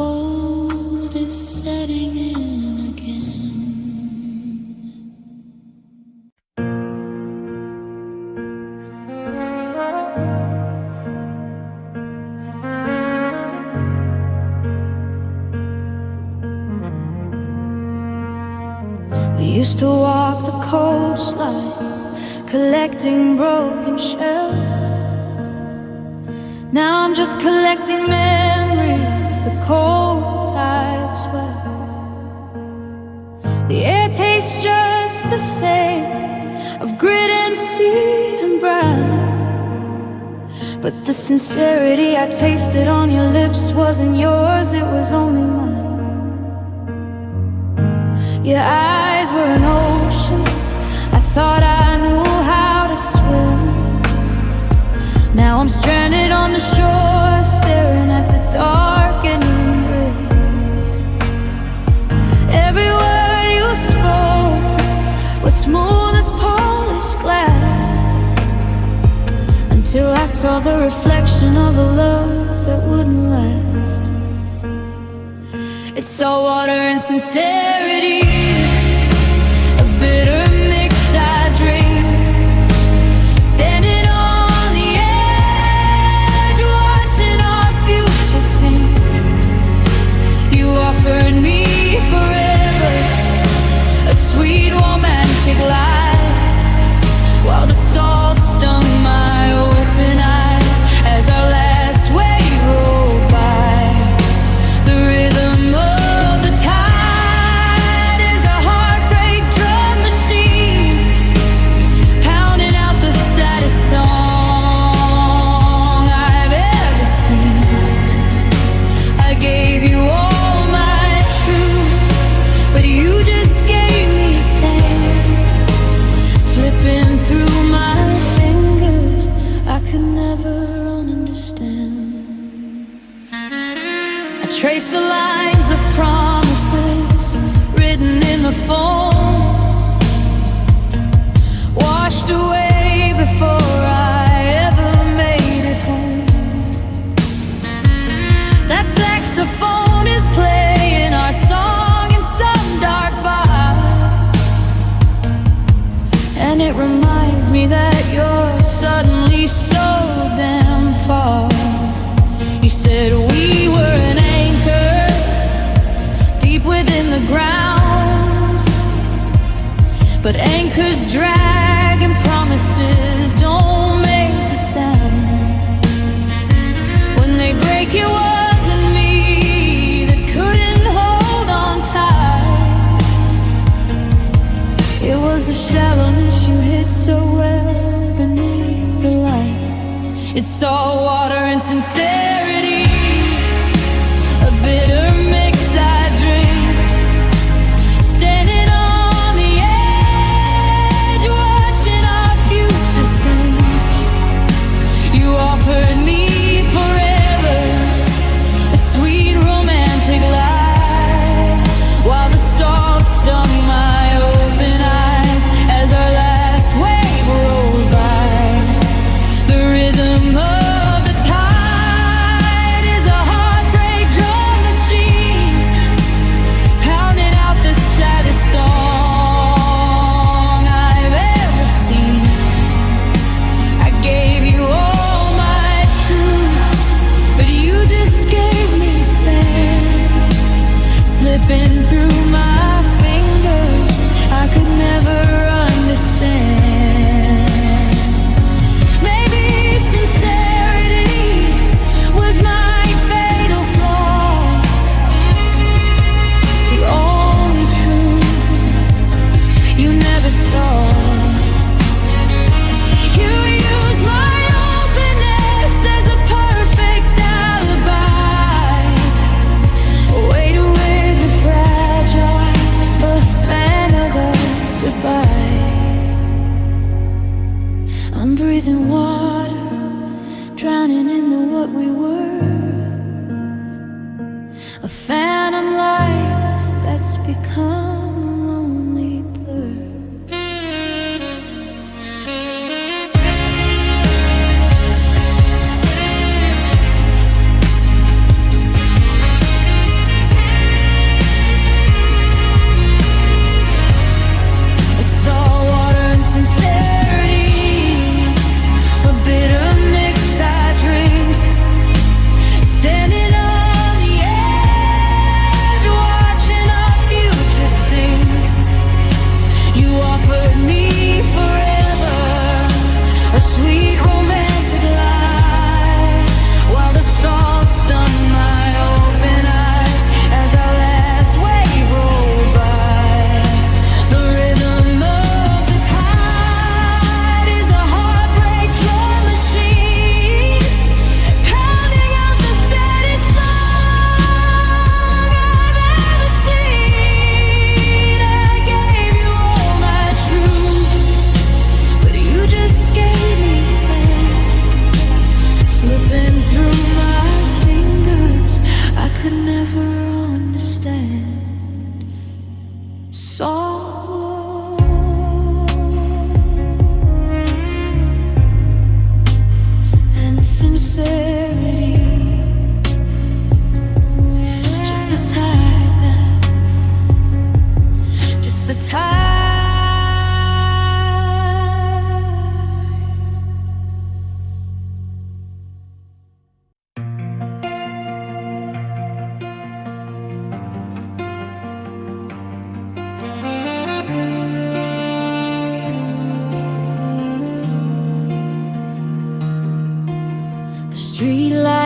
cold is setting in again. We used to walk the coastline, collecting broken shells. Now I'm just collecting memories, the cold tide swell. The air tastes just the same, of grit and sea and brown. But the sincerity I tasted on your lips wasn't yours, it was only mine. Your eyes were an ocean, I thought I knew how to swim. Now I'm stranded on the shore, staring at the darkening rim. Every word you spoke was smooth as polished glass, until I saw the reflection of a love that wouldn't last. It's salt water and sincerity, a bitter mix I drink. Standing on the edge, watching our future sink. You offered me forever, a sweet romantic lie, while the salt stung my open eyes as our last wave rolled by. The rhythm of the tide is a heartbreak drum machine, pounding out the saddest song I've ever seen. I gave you all my truth, but you just gave me sand, slipping through my fingers. I could never understand. I trace the lines of promises written in the foam, washed away before I ever made it home. That saxophone is playing our song in some dark bar, and it reminds me that you're suddenly so damn far. You said we were an anchor deep within the ground, but anchors drag and promises don't make a sound. When they break, it wasn't me that couldn't hold on tight. It was the shallowness you hid so well beneath the light. It's salt water and sincerity, a bitter mix I drink. Standing on the edge, watching our future sink. You offered me forever, a sweet romantic lie, while the salt stung my open eyes as our last wave rolled by. The rhythm of the tide is a heartbreak drum machine, pounding out the saddest song I've ever seen. I gave you all my truth, but you just gave me sand, slipping through my fingers. I could never understand. Maybe sincerity was my fatal flaw, the only truth you never saw. You used my openness as a perfect alibi, a way to wave the fragile, the fan of goodbye. I'm breathing water, drowning in the what we were, a phantom life that's become a lonely blur.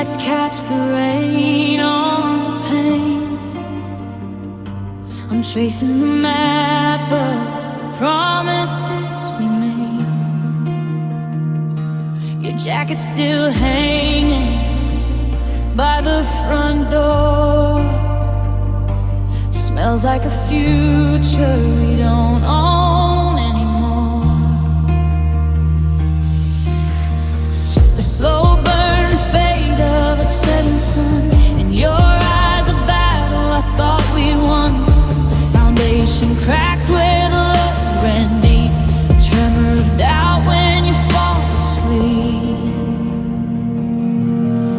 Let's catch the rain on the pane. I'm tracing the map of the promises we made. Your jacket's still hanging by the front door. Smells like a future we don't own anymore. The slow burn fade of a setting sun. In your eyes a battle I thought we'd won. The foundation cracked where the love ran deep. A tremor of doubt when you fall asleep.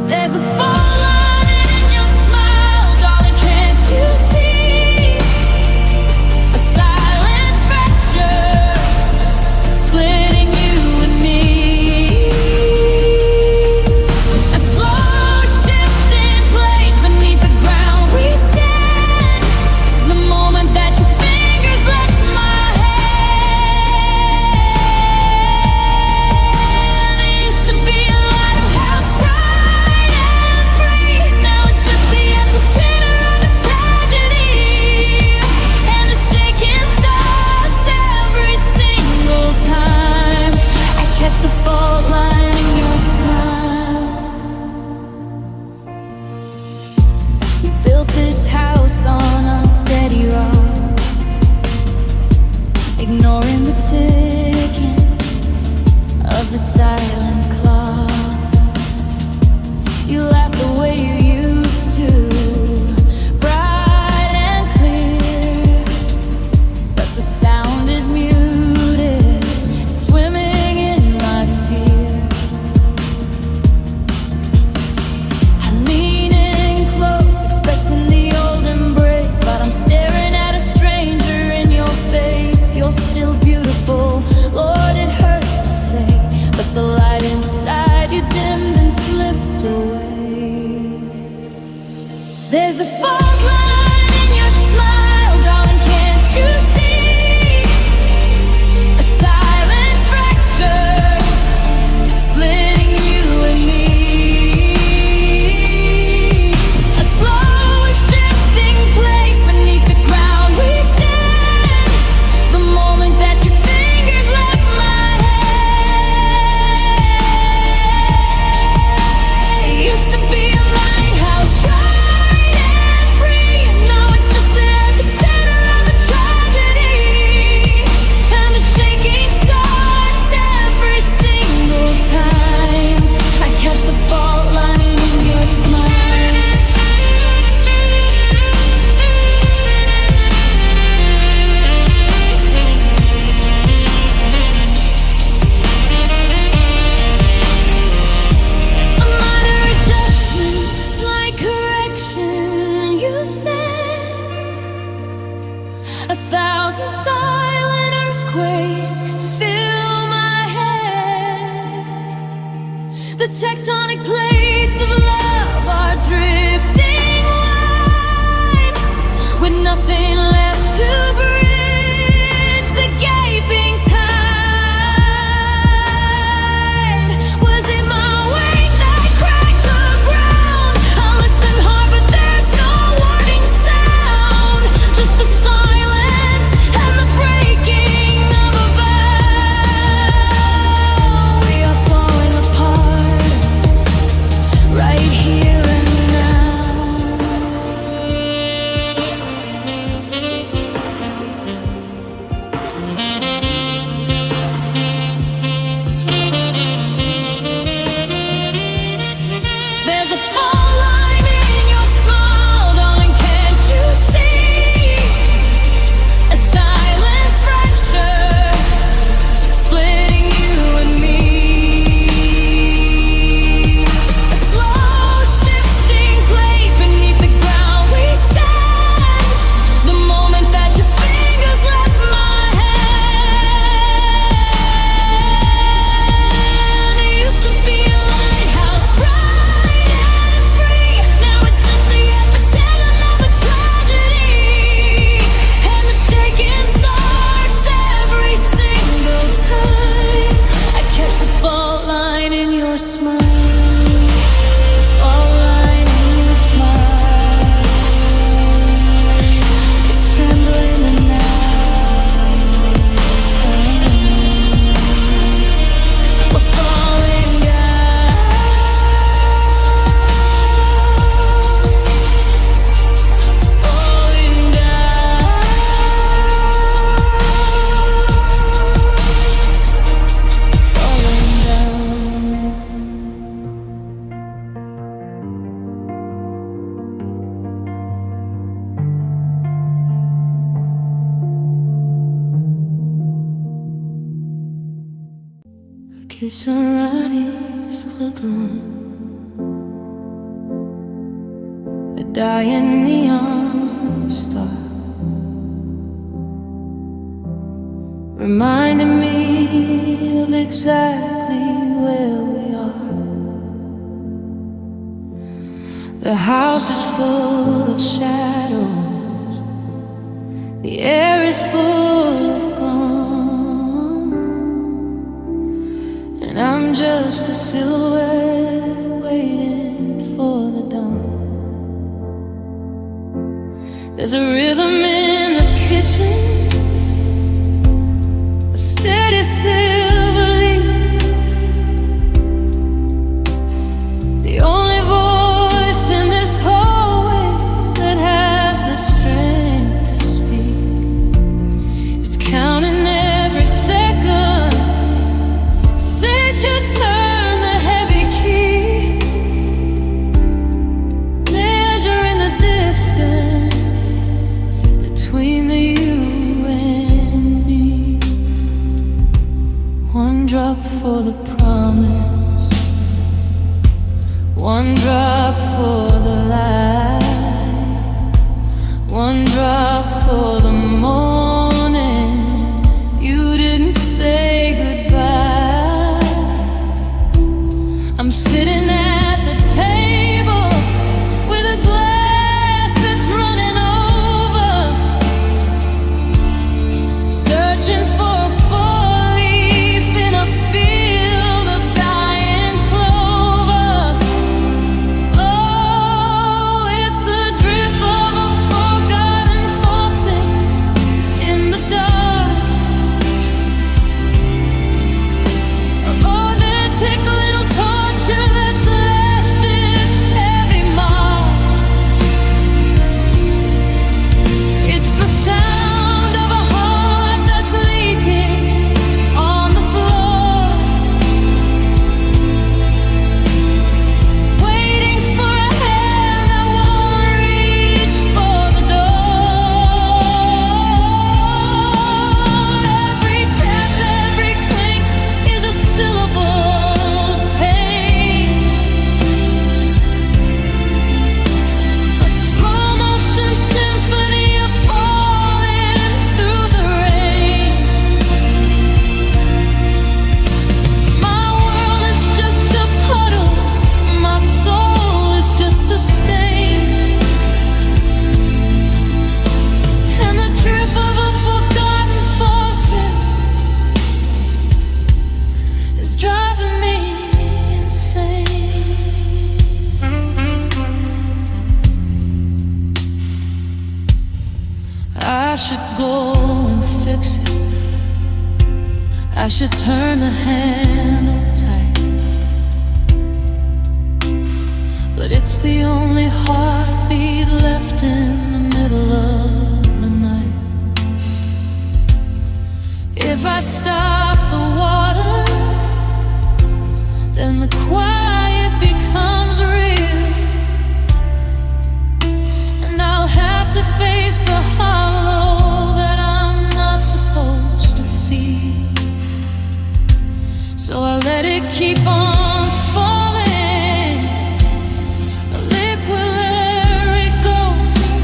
There's a fall line in your smile, darling, can't you see? A silent fracture splitting you and me. A slow shifting plate beneath the ground we stand. The moment that your fingers left my hand. It used to be a lighthouse, bright and free. Now it's just the epicenter of a tragedy. And the shaking starts every single time I catch the fault line in your smile. We built this house on unsteady rock, ignoring the ticking of the silent clock. You laugh the way you used to, bright and clear, but the sound is muted, swimming in my fear. I lean in close, expecting the old embrace, but I'm staring at a stranger in your face. You're still beautiful, Lord, it hurts to say, but the light inside you dimmed and slipped away. There's a fault line in your smile, darling, can't you see? A silent fracture splitting you and me. A slow shifting plate beneath the ground we stand. The moment that your fingers left my hand. It used to be a lighthouse, bright and free. And now it's just the epicenter of a tragedy. And the shaking starts every single time I catch the fault line in your smile. A minor adjustment, slight correction, you said. 1,000 silent earthquakes to fill my head. The tectonic plates of love are drifting wide, with nothing left to bridge the gaping tide. Was it my weight that cracked the ground? I listened hard, but there's no warning sound. Just the silence and the breaking of a vow. We are falling apart right Somebody's lagoon, a dying neon star, reminding me of exactly where we are. The house is full of shadows, the air is full of gone, and I'm just a silhouette waiting for the dawn. There's a rhythm in the kitchen, a steady silver leaf, the only voice in this hallway that has the strength to speak. It's counting every second since you turned the heavy key, measuring the distance between the you and me. One drop for the promise, one drop for the light, one drop for the morning you didn't say goodbye. I'm sitting at the table with a glass that's running over, searching for a four-leaf in a field of dying clover. Oh, it's the drip of a forgotten faucet in the dark. Oh, then take a little torture that's left its heavy mark. It's the sound of a heart that's leaking on the floor, waiting for a hand that won't reach for the door. Every tap, every clink is a syllable of pain, a slow motion symphony of falling through the rain. My world is just a puddle, my soul is just a stain, and the drip of a forgotten faucet is driving me insane. I should go and fix it, I should turn the handle tight, but it's the only heartbeat left in the middle of the night. If I stop the water, then the quiet becomes real, and I'll have to face the hollow that I'm not supposed to feel. So I let it keep on falling, a liquid Larry ghost,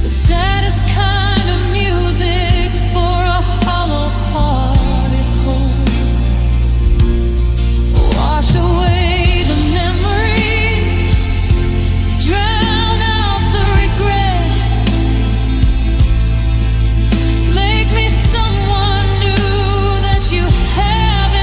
the saddest kind of music for a hollow-hearted hole. Wash away the memories, drown out the regret, make me someone new that you haven't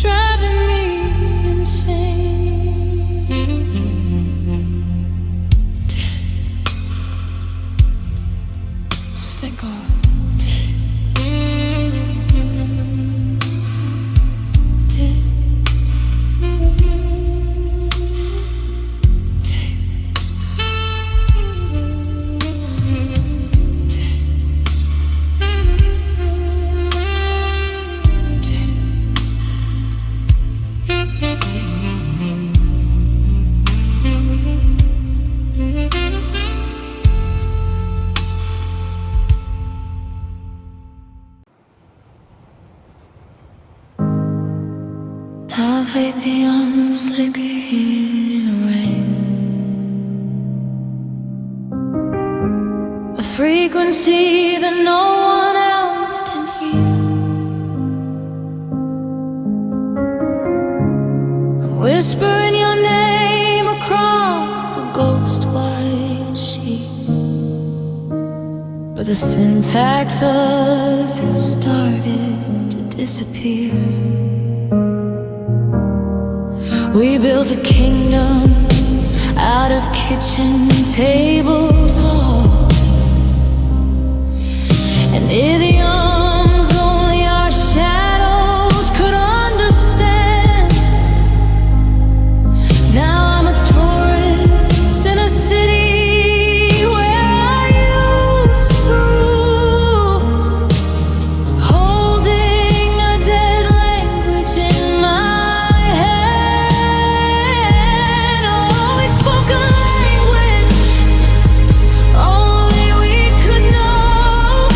driving me insane. Sicko. Halfway beyond flickering away, a frequency that no one else can hear. I'm whispering your name across the ghost white sheets, but the syntax has started to disappear. We built a kingdom out of kitchen table talk and idioms only our shadows could understand. Now I'm a tourist in a city where I used to rule, holding a dead language in my head. Oh, we spoke a language only we could know.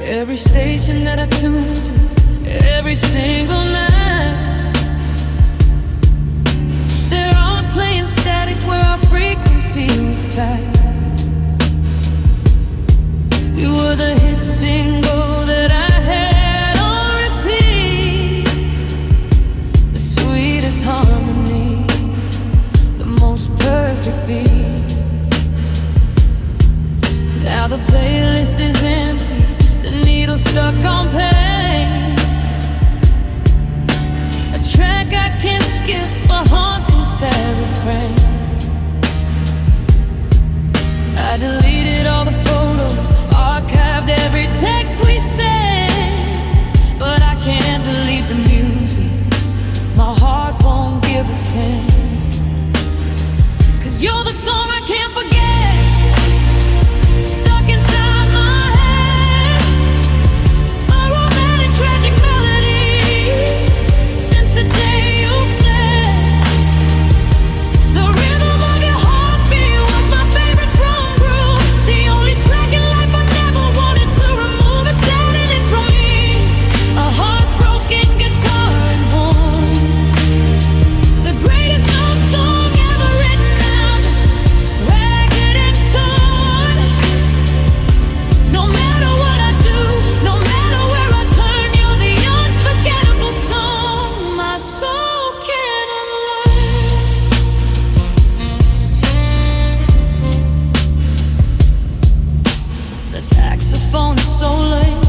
Every station that I tune to, every single night, they're all playing static where our frequency was tight. You were the hit single that I had on repeat, the sweetest harmony, the most perfect beat. Now the playlist is empty, the needle stuck on pain, a track I can't skip, a haunting sad refrain. I deleted all the photos, archived every text we sent, but I can't delete the music, my heart won't give a cent. 'Cause you're the song I can't forget, stuck inside my head, a romantic tragic melody, since the day you fled. The rhythm of your heartbeat was my favorite drum groove, the only track in life I never wanted to remove. It's adding it from me, a heartbroken guitar and horn, the greatest love song ever written. Now just ragged and torn. No matter what I do, no matter where I turn, you're the unforgettable song my soul can't unlearn. The saxophone is so late,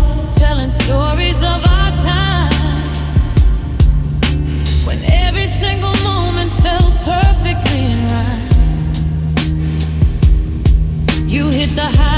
telling stories of our time, when every single moment felt perfectly in rhyme. You hit the high